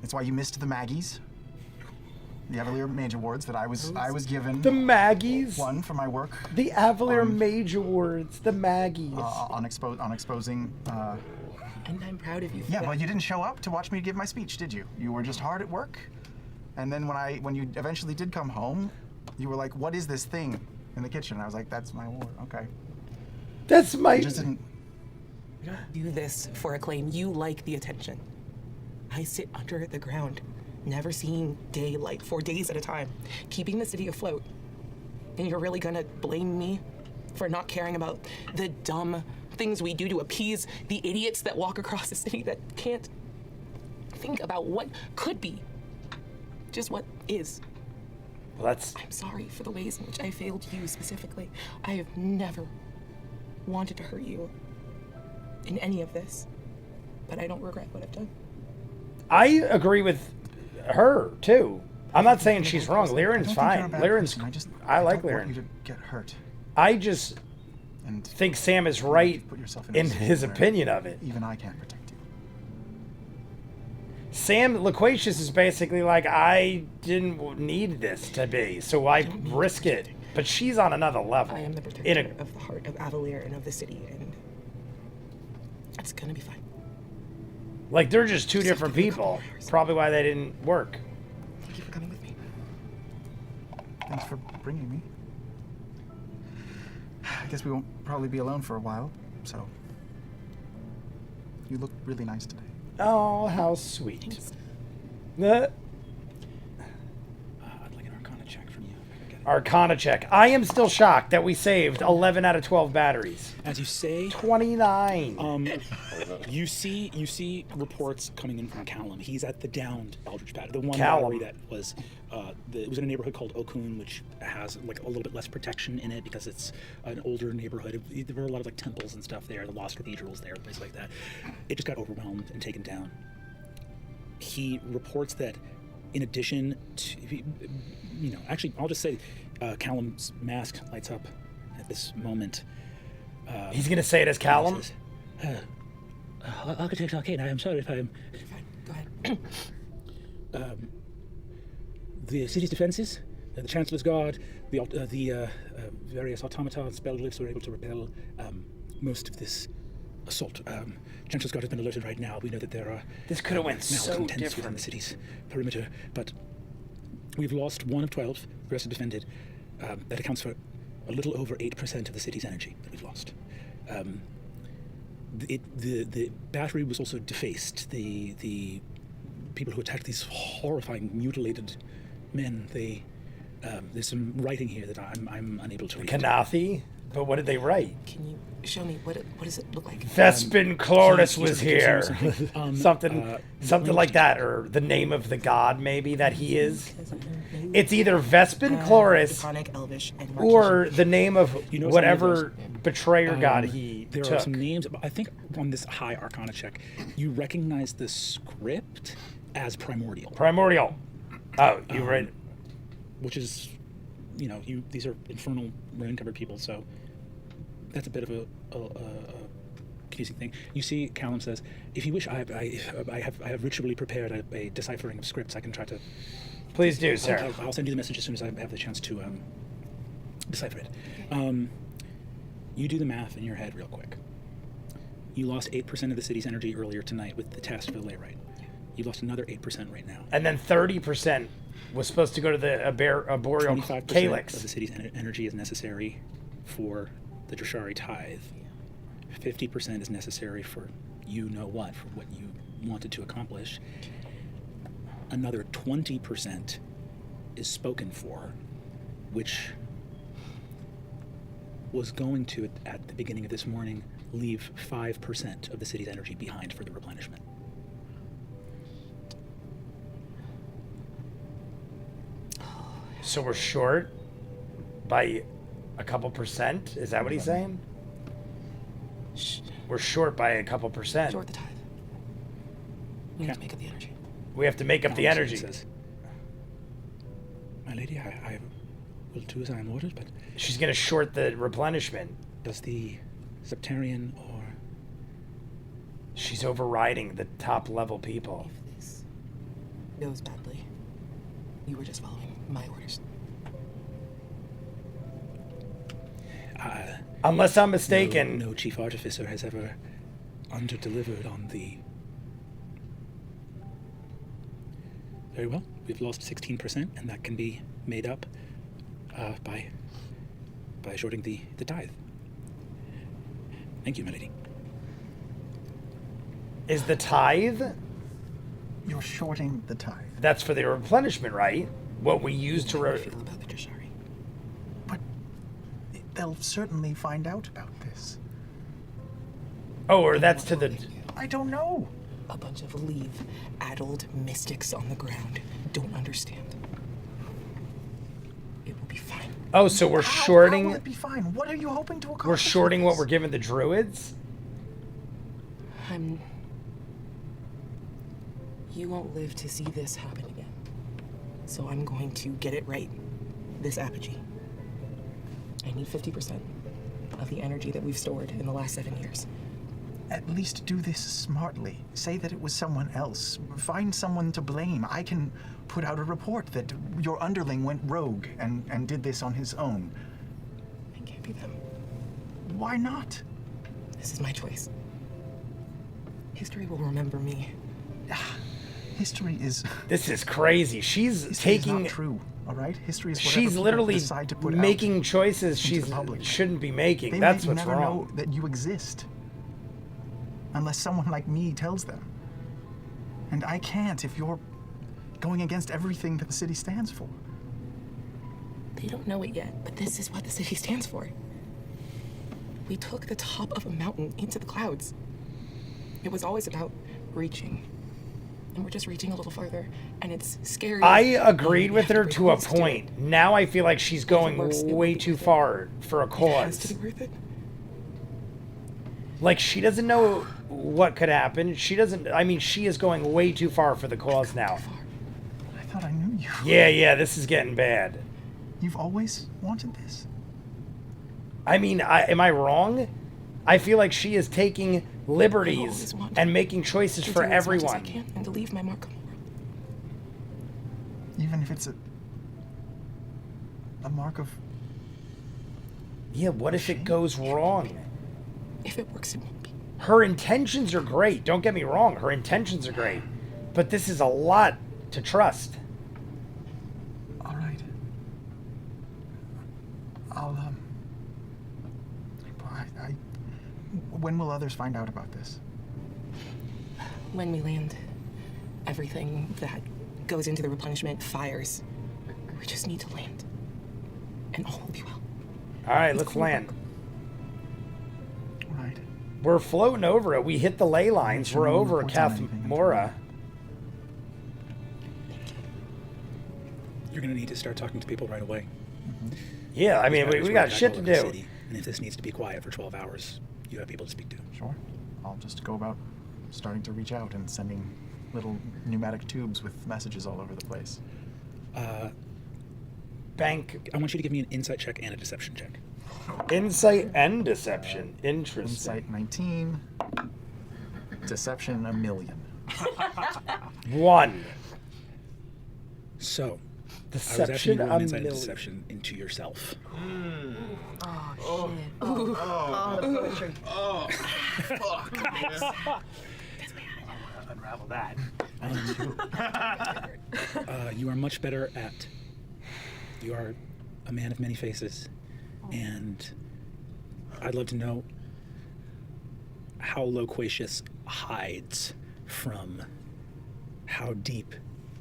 It's why you missed the Maggies. The Avalir Mage Awards that I was given. The Maggies? One for my work. The Avalir Mage Awards. The Maggies. On exposing. And I'm proud of you for Yeah, that. well, you didn't show up to watch me give my speech, did you? You were just hard at work. And then when you eventually did come home, you were like, "What is this thing in the kitchen?" And I was like, "That's my award." Okay. That's my. You just didn't. You don't do this for acclaim. You like the attention. I sit under the ground, never seeing daylight for days at a time, keeping the city afloat. And you're really gonna blame me for not caring about the dumb things we do to appease the idiots that walk across the city that can't think about what could be? just what is. Well, that's... I'm sorry for the ways in which I failed you specifically. I have never wanted to hurt you in any of this, but I don't regret what I've done. I agree with her, too. I'm not saying she's wrong. Lyran's fine. Lyran's... I like Lyran. I don't want you to get hurt. I just think Sam is right in his opinion of it. Even I can't protect you. Sam Loquacious is basically like, I didn't need this to be, so I risk it. But she's on another level. I am the protector of the heart of Avalir and of the city, and it's gonna be fine. Like, they're just two different people. Probably why they didn't work. Thank you for coming with me. Thanks for bringing me. I guess we won't probably be alone for a while, so... You look really nice today. Oh, how sweet. I'd like an Arcana check from you. Arcana check. I am still shocked that we saved 11 out of 12 batteries. As you say, 29. You see reports coming in from Callum. He's at the downed Eldritch Battery, the one Callum. battery that was it was in a neighborhood called Okun, which has like a little bit less protection in it because it's an older neighborhood. There were a lot of like temples and stuff there, the lost cathedrals there, places like that. It just got overwhelmed and taken down. He reports that in addition to, actually, I'll just say Callum's mask lights up at this moment. He's going to say it as Callum? Architect Arcane, I am sorry if I'm... Fine, go ahead. The city's defenses, the Chancellor's Guard, the various automata and spell glyphs were able to repel most of this assault. Chancellor's Guard has been alerted right now. We know that there are This could have went so malcontents within different. the city's perimeter, but we've lost 1 of 12. The rest are defended. That accounts for a little over 8% of the city's energy that we've lost. The battery was also defaced. The people who attacked these horrifying, mutilated men, there's some writing here that I'm unable to read. Kanathi? But what did they write? Can you show me what does it look like? Vespin Chloris was he here. something. something like that, or the name of the god maybe that he is. It's either Vespin Chloris Draconic, Elvish, and or the name of You know whatever betrayer god he there took. are some names. I think on this high Arcana check, you recognize the script as primordial. Primordial. Oh, you read. Which is, these are infernal ruin-covered people, so that's a bit of a confusing thing. You see, Callum says, "If you wish, I have ritually prepared a deciphering of scripts. I can try to." Please do, sir. I'll send you the message as soon as I have the chance to decipher it. You do the math in your head real quick. You lost 8% of the city's energy earlier tonight with the test for the layrite. You lost another 8% right now. And then 30% was supposed to go to the arboreal 25% calyx. of the city's energy is necessary for the Drashari tithe. 50% is necessary for for what you wanted to accomplish. Another 20% is spoken for, which was going to, at the beginning of this morning, leave 5% of the city's energy behind for the replenishment. So we're short by a couple percent? Is that what he's saying? We're short by a couple percent. Short the tithe. We have to make up the energy. We have to make up the energy. Says, "My lady, I will do as I am ordered, but..." She's going to short the replenishment. Does the Septarian or... She's overriding the top level people. If this goes badly, you were just following my orders. Unless I'm mistaken. No chief artificer has ever under-delivered on the... Very well. We've lost 16%, and that can be made up by shorting the tithe. Thank you, my lady. Is the tithe? You're shorting the tithe. That's for the replenishment, right? What we use to... How do you feel about the Drashari? But they'll certainly find out about this. Oh, or that's to the... I don't know. A bunch of leave-addled mystics on the ground don't understand. It will be fine. Oh, so we're How shorting. will it be fine? What are you hoping to accomplish? We're shorting with what this? we're giving the druids. You won't live to see this happen again. So I'm going to get it right. This apogee. I need 50% of the energy that we've stored in the last 7 years. At least do this smartly. Say that it was someone else. Find someone to blame. I can put out a report that your underling went rogue and did this on his own. It can't be them. Why not? This is my choice. History will remember me. History is... This is crazy. She's History is taking... not true, all right? History is whatever She's people literally decide to put making out choices into she the public. shouldn't be making. They That's may what's never wrong. know that you exist. Unless someone like me tells them. And I can't if you're going against everything that the city stands for. They don't know it yet, but this is what the city stands for. We took the top of a mountain into the clouds. It was always about reaching. And we're just reaching a little further, and it's scary. I agreed with her to a point. Now I feel like she's going way too far for a It has cause. to be worth it. Like, she doesn't know what could happen. She doesn't... I mean, she is going way too far for the cause now. I thought I knew you. Yeah, this is getting bad. You've always wanted this? I mean, am I wrong? I feel like she is taking liberties and making choices To for do as much as I everyone. can and to leave my mark on the world. Even if it's a mark of... Yeah, what if it goes wrong? If it works, it won't be. Her intentions are great. Don't get me wrong. Her intentions are great. But this is a lot to trust. All right. I'll, when will others find out about this? When we land, everything that goes into the replenishment fires. We just need to land. And all will be well. All right, let's land. Right. We're floating over it. We hit the ley lines. We're over Kathmora. You're gonna need to start talking to people right away. Yeah, I mean, we got shit to do. City, and if this needs to be quiet for 12 hours, you have people to speak to. Sure. I'll just go about starting to reach out and sending little pneumatic tubes with messages all over the place. Bank. I want you to give me an insight check and a deception check. Insight and deception. Interesting. Insight 19. Deception 1,000,000. 1. So, Deception I was asking you to roll an insight and 1,000,000. deception into yourself. Oh, shit. Oh, fuck. Unravel that. You are much better at. You are a man of many faces, and I'd love to know how Loquacious hides from how deep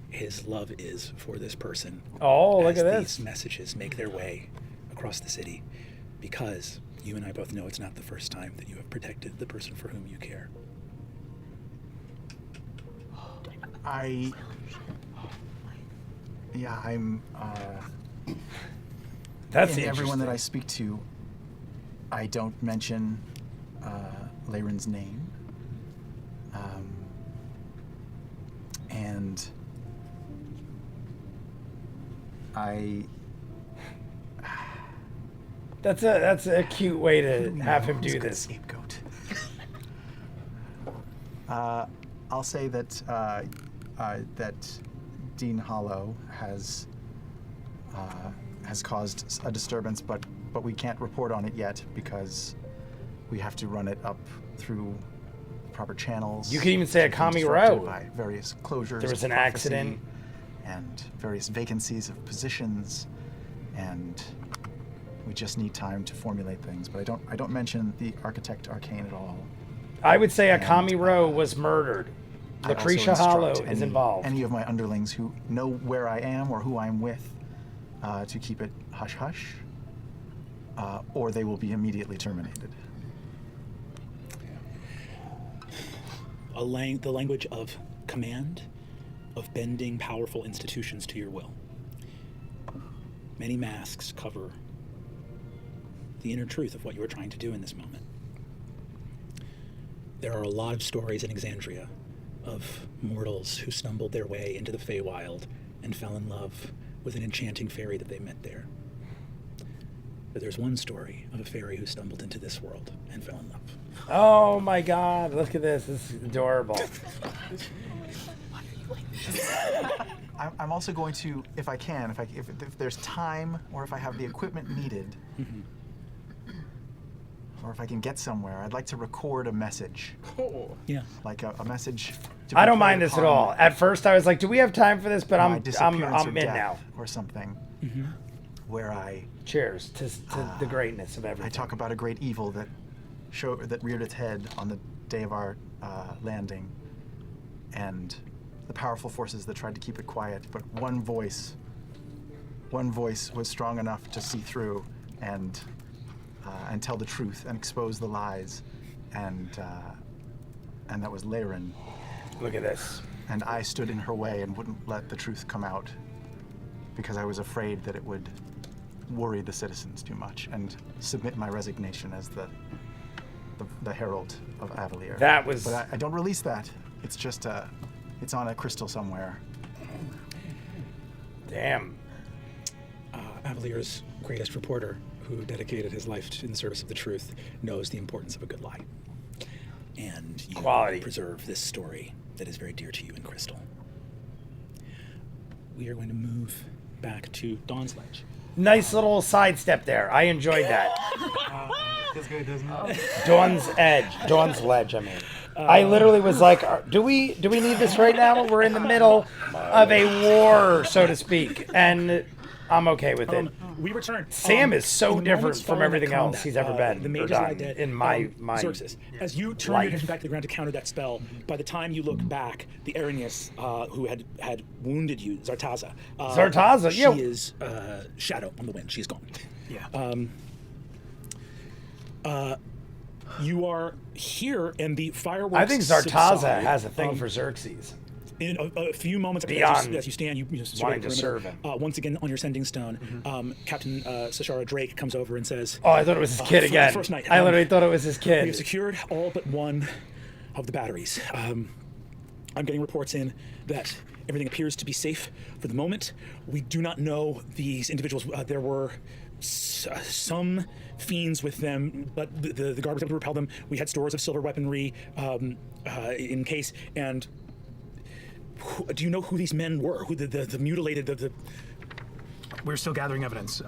his love is for this person. Oh, look as at these this. messages make their way across the city, because you and I both know it's not the first time that you have protected the person for whom you care. I'm, That's in everyone that I interesting. speak to, I don't mention Leyren's name. And That's a cute way to have him do this. Scapegoat. I'll say that that Dean Hollow has caused a disturbance, but we can't report on it yet because we have to run it up through proper channels. You could even say a It's been commie disrupted row. by various closures. There was of an prophecy accident. and various vacancies of positions, and we just need time to formulate things. But I don't mention the Architect Arcane at all. I would say And, Akami Row was murdered. I also Lucretia Hollow instruct is involved. Any of my underlings who know where I am or who I'm with to keep it hush-hush, or they will be immediately terminated. The language of command of bending powerful institutions to your will. Many masks cover the inner truth of what you are trying to do in this moment. There are a lot of stories in Exandria of mortals who stumbled their way into the Feywild and fell in love with an enchanting fairy that they met there. But there's one story of a fairy who stumbled into this world and fell in love. Oh my God! Look at this. This is adorable. I'm also going to, if I can, if there's time, or if I have the equipment needed, or if I can get somewhere, I'd like to record a message. Yeah. Like a message. To I be don't mind played this at upon all. At first, I was like, "Do we have time for this?" But my I'm disappearance or in death now. or something. Where I Cheers to the greatness of everything. I talk about a great evil that reared its head on the day of our landing, and the powerful forces that tried to keep it quiet. But one voice was strong enough to see through and tell the truth and expose the lies, and that was Leyrin. Look at this. And I stood in her way and wouldn't let the truth come out because I was afraid that it would worry the citizens too much, and submit my resignation as the herald of Avalir. That was. But I don't release that. It's just it's on a crystal somewhere. Damn. Avalir's greatest reporter, who dedicated his life in the service of the truth, knows the importance of a good lie. And you preserve this story that is very dear to you in Crystal. We are going to move back to Dawn's Ledge. Nice little sidestep there. I enjoyed that. Feels good, doesn't it? Dawn's Ledge. I mean, I literally was like, "Do we need this right now? We're in the middle of a war, so to speak," and I'm okay with it. We returned. Sam is so in the different moments from following everything that else combat, he's ever been the or mages done lie dead. in my Xerxes, as you turned your attention back to the ground to counter that spell, by the time you look back, the Arrhenius who had wounded you, Zartaza. She is shadow on the wind. She's gone. Yeah. You are here, and the fireworks. I think Zartaza subside. has a thing for Xerxes. In a few moments Beyond as you stand, you wanting to serve him. Once again on your sending stone, Captain Sashara Drake comes over and says, "Oh, I thought it was his kid again. First night, I literally thought it was his kid." We have secured all but one of the batteries. I'm getting reports in that everything appears to be safe for the moment. We do not know these individuals. There were some fiends with them, but the guard was able to repel them. We had stores of silver weaponry in case, and do you know who these men were? Who the mutilated? We're still gathering evidence.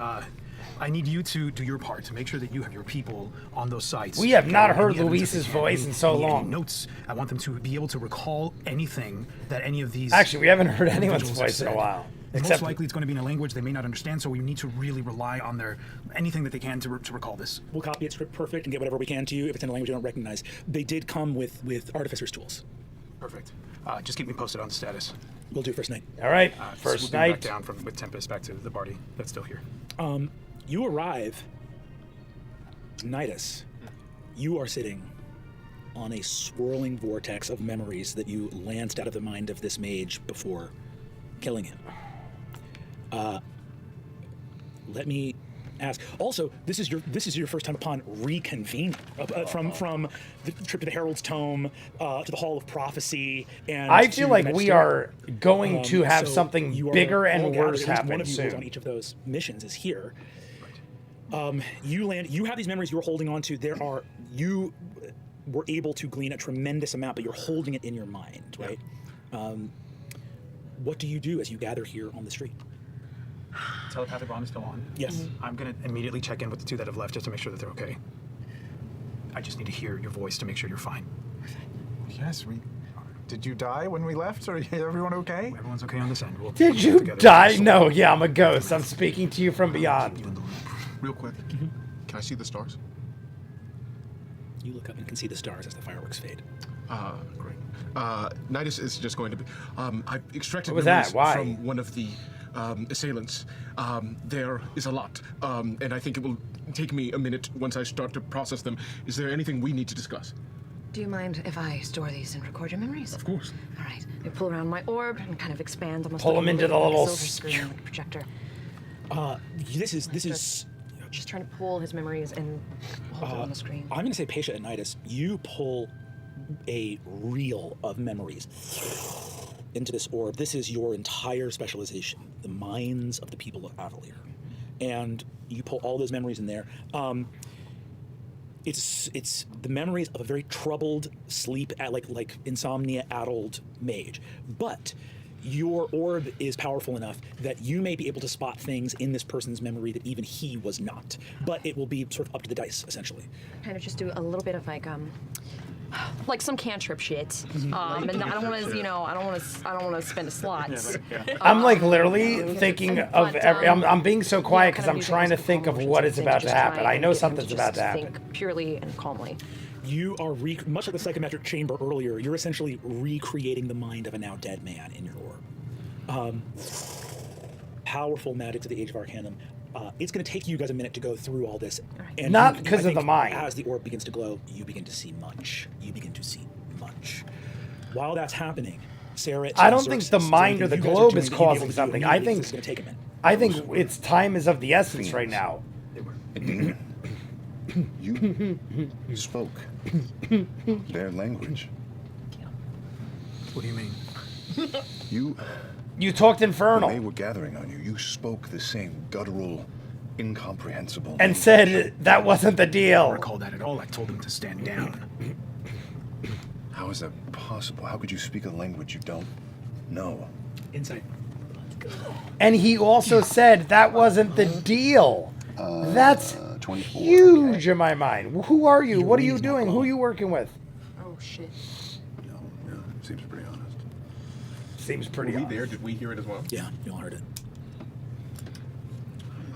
I need you to do your part to make sure that you have your people on those sites. We have not heard Any evidence Luis's that they voice can. in so Any long. Notes. I want them to be able to recall anything that any of these. Actually, we haven't heard anyone's individuals have voice in a said. while. Most Except likely, it's going to be in a language they may not understand, so we need to really rely on anything that they can to recall this. We'll copy it script perfect and get whatever we can to you if it's in a language you don't recognize. They did come with artificer's tools. Perfect. Just keep me posted on the status. We'll do first night. All right, first swooping night. Back down with Tempest back to the party that's still here. You arrive. Nidus, you are sitting on a swirling vortex of memories that you lanced out of the mind of this mage before killing him. Let me ask. Also, this is your first time upon reconvening from the trip to the Herald's Tome to the Hall of Prophecy, and I feel to like the we Magister. are going to have So something you are bigger all and gathered. worse At least happen one of you who is soon. on each of those missions is here. You land. You have these memories you are holding on to. You were able to glean a tremendous amount, but you're holding it in your mind, right? What do you do as you gather here on the street? Telepathic bond is still on. Yes. I'm going to immediately check in with the two that have left just to make sure that they're okay. I just need to hear your voice to make sure you're fine. Yes, did you die when we left? Or is everyone okay? Everyone's okay on this end. Did you die? No, yeah, I'm a ghost. I'm speaking to you from beyond. Real quick, can I see the stars? You look up and can see the stars as the fireworks fade. Great. Nidus is just going to be. I've extracted What was memories that? Why? from one of the assailants. There is a lot, and I think it will take me a minute once I start to process them. Is there anything we need to discuss Do you mind if I store these and record your memories? Of course. All right. I pull around my orb and kind of expand almost Pull like them a into the like a little silver screen, like a projector. This is. Just trying to pull his memories and hold it on the screen. I'm going to say, Pasha and Nidus, you pull a reel of memories into this orb. This is your entire specialization, the minds of the people of Avalir. And you pull all those memories in there. It's the memories of a very troubled, like insomnia-addled mage. But your orb is powerful enough that you may be able to spot things in this person's memory that even he was not. But it will be sort of up to the dice, essentially. Kind of just do a little bit of like some cantrip shit. And I don't want to, I don't want to spend a slot. I'm like literally thinking of I'm being so quiet because I'm trying to think of what is about to happen. I know something's about to happen. Think purely and calmly. You are, much like the psychometric chamber earlier, you're essentially recreating the mind of a now dead man in your orb. Powerful magic to the Age of Arcanum. It's going to take you guys a minute to go through all this. And not because of the mind. As the orb begins to glow, you begin to see much. You begin to see much. While that's happening, Sarah... I don't think the mind or the globe is causing something. I think it's going to take a minute. I think its time is of the essence right now. You spoke their language. What do you mean? You talked infernal. When they were gathering on you, you spoke the same guttural, incomprehensible and language. said that wasn't the deal. I don't recall that at all. I told them to stand down. How is that possible? How could you speak a language you don't know? Insight. And he also said that wasn't the deal. That's 24. huge Okay. in my mind. Who are you? What are you doing? Who are you working with? Oh shit. No, seems pretty honest. Seems pretty Were we honest. there? Did we hear it as well? Yeah, you all heard it.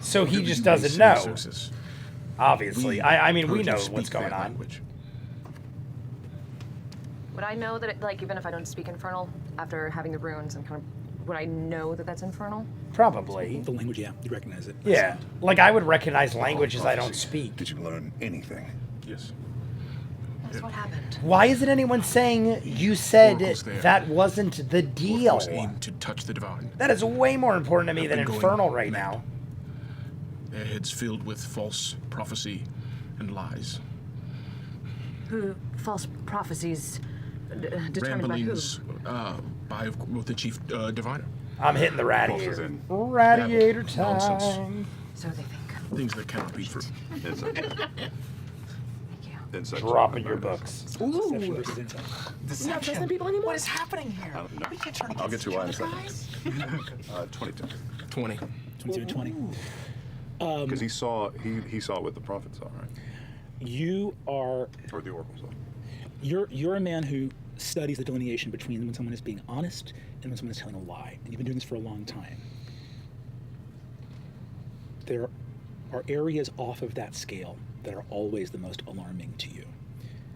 So he What just did doesn't say, know. Xerxes? Obviously. I mean, we heard you know speak what's going their on. language. Would I know that, even if I don't speak infernal, after having the runes and kind of, would I know that that's infernal? Probably. The language, yeah, you recognize it. Yeah. Like I would recognize languages I don't speak. Did you learn anything? Yes. That's what happened. Why isn't anyone saying you said Oracles there. that wasn't the deal? Oracles aim to touch the divine. That is way more important to me Have than been going infernal right mad. now. Their heads filled with false prophecy and lies. Who false prophecies determined by who? Ramblings by the chief diviner. I'm hitting the Pulses radiator. in. Radiator Nonsense. time. So they think. Things that cannot be true. Insight. Thank you. Insight. Dropping your books. Deception versus insight. You're not trusting people anymore? What is happening here? No. We can't turn I'll against get to why in a each second. other, 22. 20. 22 and 20. Because he saw what the prophet saw, right? You are... Or the oracle saw. You're a man who studies the delineation between when someone is being honest and when someone is telling a lie. And you've been doing this for a long time. There are areas off of that scale that are always the most alarming to you.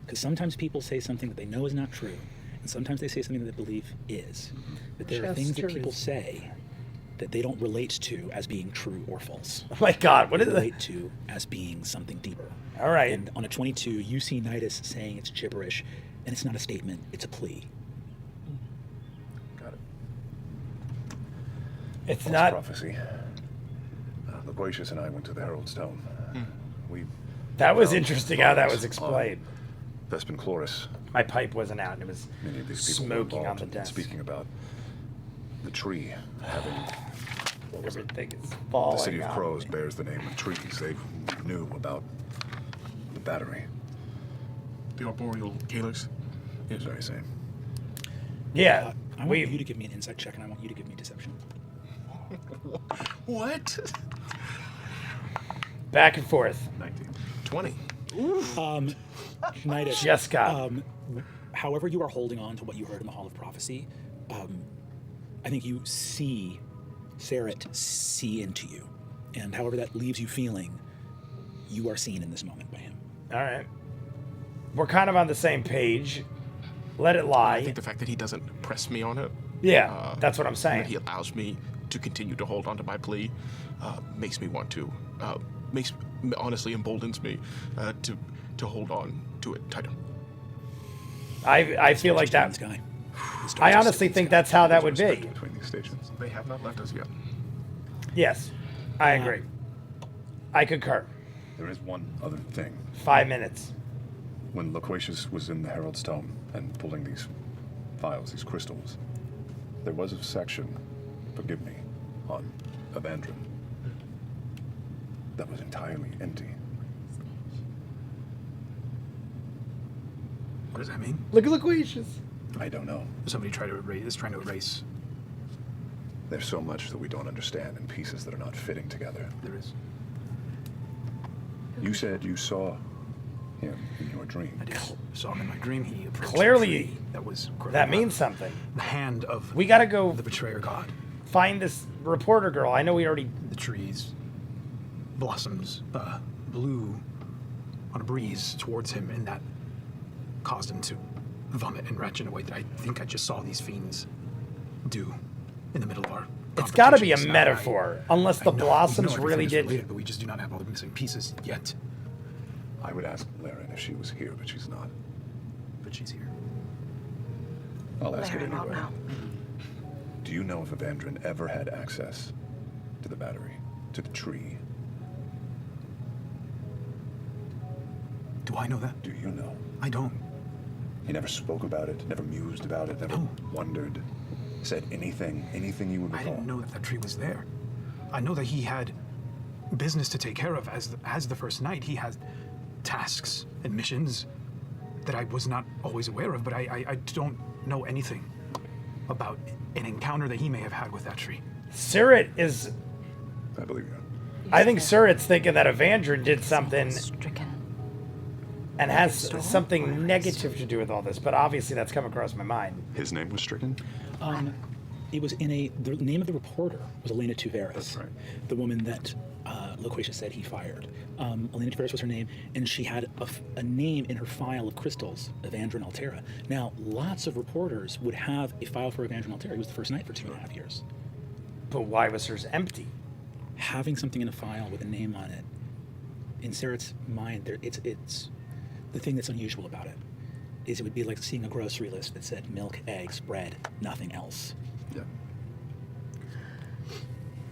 Because sometimes people say something that they know is not true, and sometimes they say something that they believe is. But there are things that people say that they don't relate to as being true or false. Oh my God, what They is it? relate to as being something deeper. All right. And on a 22, you see Nidus saying it's gibberish, and it's not a statement, it's a plea. Got it. It's False not. prophecy. Loquacious and I went to the Herald Stone. We That was found interesting how that was drawings explained. on Vespin Chloris. My pipe wasn't out and it was Many of these people were smoking on involved the in desk. speaking about the tree having Everything is the falling city of on crows me. bears the name of trees. They knew about the battery. The arboreal calyx. Yes, very same. Yeah. I want you to give me an insight check, and I want you to give me deception. What? Back and forth. 19. 20. Nidus, Just got. however you are holding on to what you heard in the Hall of Prophecy, I think you see Sarah see into you. And however that leaves you feeling, you are seen in this moment by him. All right. We're kind of on the same page. Let it lie. I think the fact that he doesn't press me on it. Yeah, that's what I'm saying. That he allows me to continue to hold on to my plea makes me want to. Honestly emboldens me to hold on to it tighter. I feel like that. Guy. I honestly think that's how that would be. Between these stations. They have not left us yet. Yes, I agree. I concur. There is one other thing. 5 minutes. When Loquacious was in the Herald's Tome and pulling these files, these crystals, there was a section, forgive me, on Evandrin that was entirely empty. What does that mean? Look at Loquacious. I don't know. Somebody trying to erase. There's so much that we don't understand and pieces that are not fitting together. There is. You said you saw him in your dream. I did. Saw him in my dream. He approached Clearly, that means something. The hand of we gotta go the betrayer god. Find this reporter girl. I know we already. The trees, blossoms, blew on a breeze towards him, and that caused him to vomit and retch in a way that I think I just saw these fiends do in the middle of our. It's got to be a metaphor, unless the blossoms really did. Related, but we just do not have all the missing pieces yet. I would ask Laren if she was here, but she's not. But she's here. I'll ask it anyway. Do you know if Evandrin ever had access to the battery, to the tree? Do I know that? Do you know? I don't. He never spoke about it, never mused about it, never wondered, said anything you would recall? I didn't know that tree was there. I know that he had business to take care of as the first knight. He had tasks and missions that I was not always aware of, but I don't know anything about an encounter that he may have had with that tree. Surratt is... I believe you. I think Surratt's thinking that Evandrin did something and has something negative to do with all this, but obviously that's come across my mind. His name was stricken? It was the name of the reporter was Elena Tuveris. That's right. The woman that Loquacious said he fired. Elena Tuveris was her name, and she had a name in her file of crystals, Evandrin Altera. Now, lots of reporters would have a file for Evandrin Altera. He was the first knight for 2.5 years. But why was hers empty? Having something in a file with a name on it, in Surratt's mind, it's the thing that's unusual about it is it would be like seeing a grocery list that said milk, eggs, bread, nothing else. Yeah.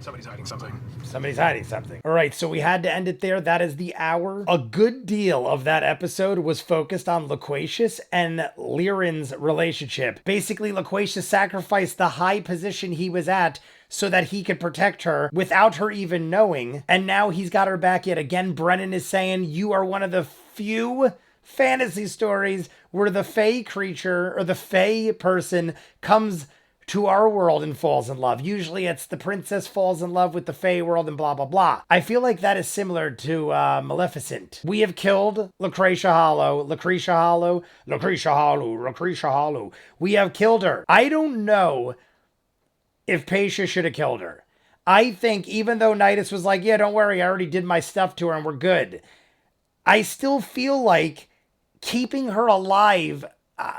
Somebody's hiding something. Somebody's hiding something. All right, so we had to end it there. That is the hour. A good deal of that episode was focused on Loquacious and Liren's relationship. Basically, Loquacious sacrificed the high position he was at so that he could protect her without her even knowing. And now he's got her back yet again. Brennan is saying, you are one of the few fantasy stories where the fae creature or the fae person comes to our world and falls in love. Usually it's the princess falls in love with the fae world and blah, blah, blah. I feel like that is similar to Maleficent. We have killed Lucretia Hollow. We have killed her. I don't know if Pacia should have killed her. I think even though Nidus was like, yeah, don't worry, I already did my stuff to her and we're good, I still feel like keeping her alive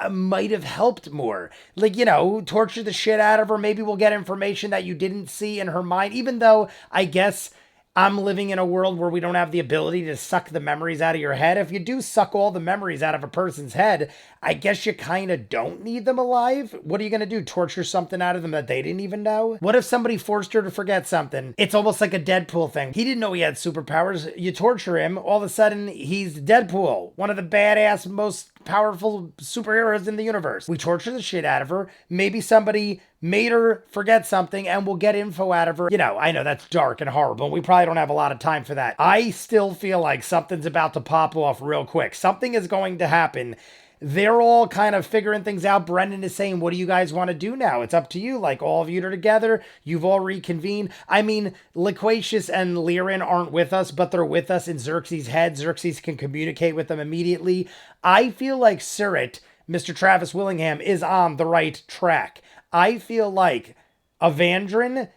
might have helped more. Like, you know, torture the shit out of her. Maybe we'll get information that you didn't see in her mind, even though I guess I'm living in a world where we don't have the ability to suck the memories out of your head. If you do suck all the memories out of a person's head, I guess you kind of don't need them alive. What are you going to do? Torture something out of them that they didn't even know? What if somebody forced her to forget something? It's almost like a Deadpool thing. He didn't know he had superpowers. You torture him, all of a sudden he's Deadpool, one of the badass, most powerful superheroes in the universe. We torture the shit out of her. Maybe somebody made her forget something and we'll get info out of her. You know, I know that's dark and horrible. We probably don't have a lot of time for that. I still feel like something's about to pop off real quick. Something is going to happen. They're all kind of figuring things out. Brendan is saying, what do you guys want to do now? It's up to you. Like, all of you are together. You've all reconvened. I mean, Loquacious and Liren aren't with us, but they're with us in Xerxes' head. Xerxes can communicate with them immediately. I feel like Surratt, Mr. Travis Willingham, is on the right track. I feel like Evandrin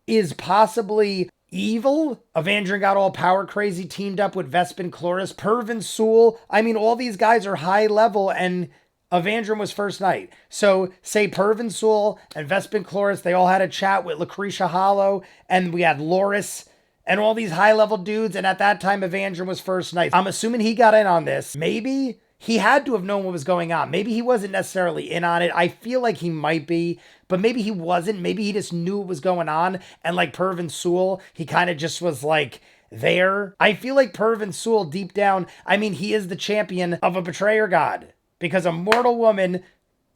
is possibly evil. Evandrin got all power crazy, teamed up with Vespin Chloris, Pervin Sewell. I mean, all these guys are high level, and Evandrin was first knight. So say Pervin Sewell and Vespin Chloris, they all had a chat with Lucretia Hollow, and we had Loris and all these high level dudes, and at that time Evandrin was first knight. I'm assuming he got in on this. Maybe he had to have known what was going on. Maybe he wasn't necessarily in on it. I feel like he might be, but maybe he wasn't. Maybe he just knew what was going on. And like Pervin Sewell, he kind of just was like there. I feel like Pervin Sewell deep down, I mean, he is the champion of a betrayer god because a mortal woman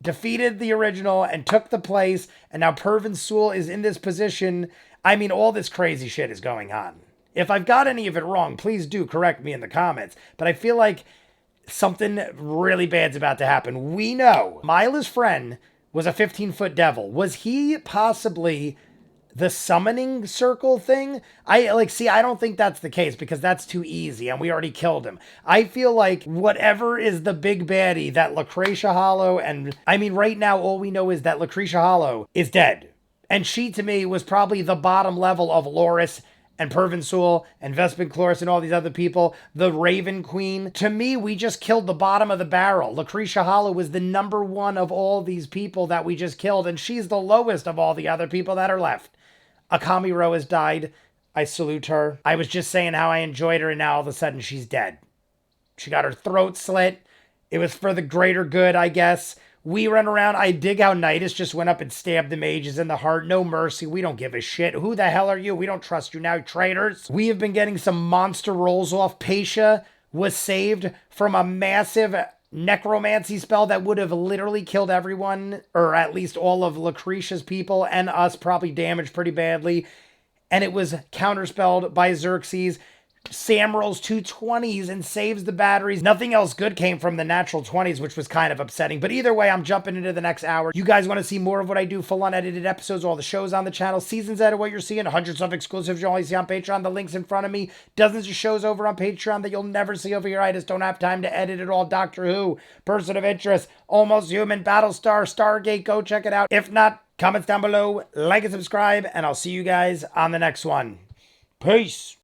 defeated the original and took the place. And now Pervin Sewell is in this position. I mean, all this crazy shit is going on. If I've got any of it wrong, please do correct me in the comments. But I feel like something really bad's about to happen. We know Mila's friend was a 15-foot devil. Was he possibly the summoning circle thing? I don't think that's the case because that's too easy and we already killed him. I feel like whatever is the big baddie, that Lucretia Hollow, and I mean, right now, all we know is that Lucretia Hollow is dead. And she, to me, was probably the bottom level of Loris and Pervin Sewell and Vespin Chloris and all these other people. The Raven Queen. To me, we just killed the bottom of the barrel. Lucretia Hollow was the number one of all these people that we just killed, and she's the lowest of all the other people that are left. Akami Ro has died. I salute her. I was just saying how I enjoyed her, and now all of a sudden she's dead. She got her throat slit. It was for the greater good, I guess. We run around. I dig how Nidus just went up and stabbed the mages in the heart. No mercy. We don't give a shit. Who the hell are you? We don't trust you now, traitors. We have been getting some monster rolls off. Paisha was saved from a massive necromancy spell that would have literally killed everyone, or at least all of Lucretia's people and us, probably damaged pretty badly. And it was counterspelled by Xerxes. Sam rolls 2 20s and saves the batteries. Nothing else good came from the natural 20s, which was kind of upsetting. But either way, I'm jumping into the next hour. You guys want to see more of what I do, full unedited episodes, all the shows on the channel, seasons out of what you're seeing, hundreds of exclusives you only see on Patreon, the links in front of me, dozens of shows over on Patreon that you'll never see over here. I just don't have time to edit it all. Doctor Who, Person of Interest, Almost Human, Battlestar, Stargate, go check it out. If not, comments down below, like and subscribe, and I'll see you guys on the next one. Peace.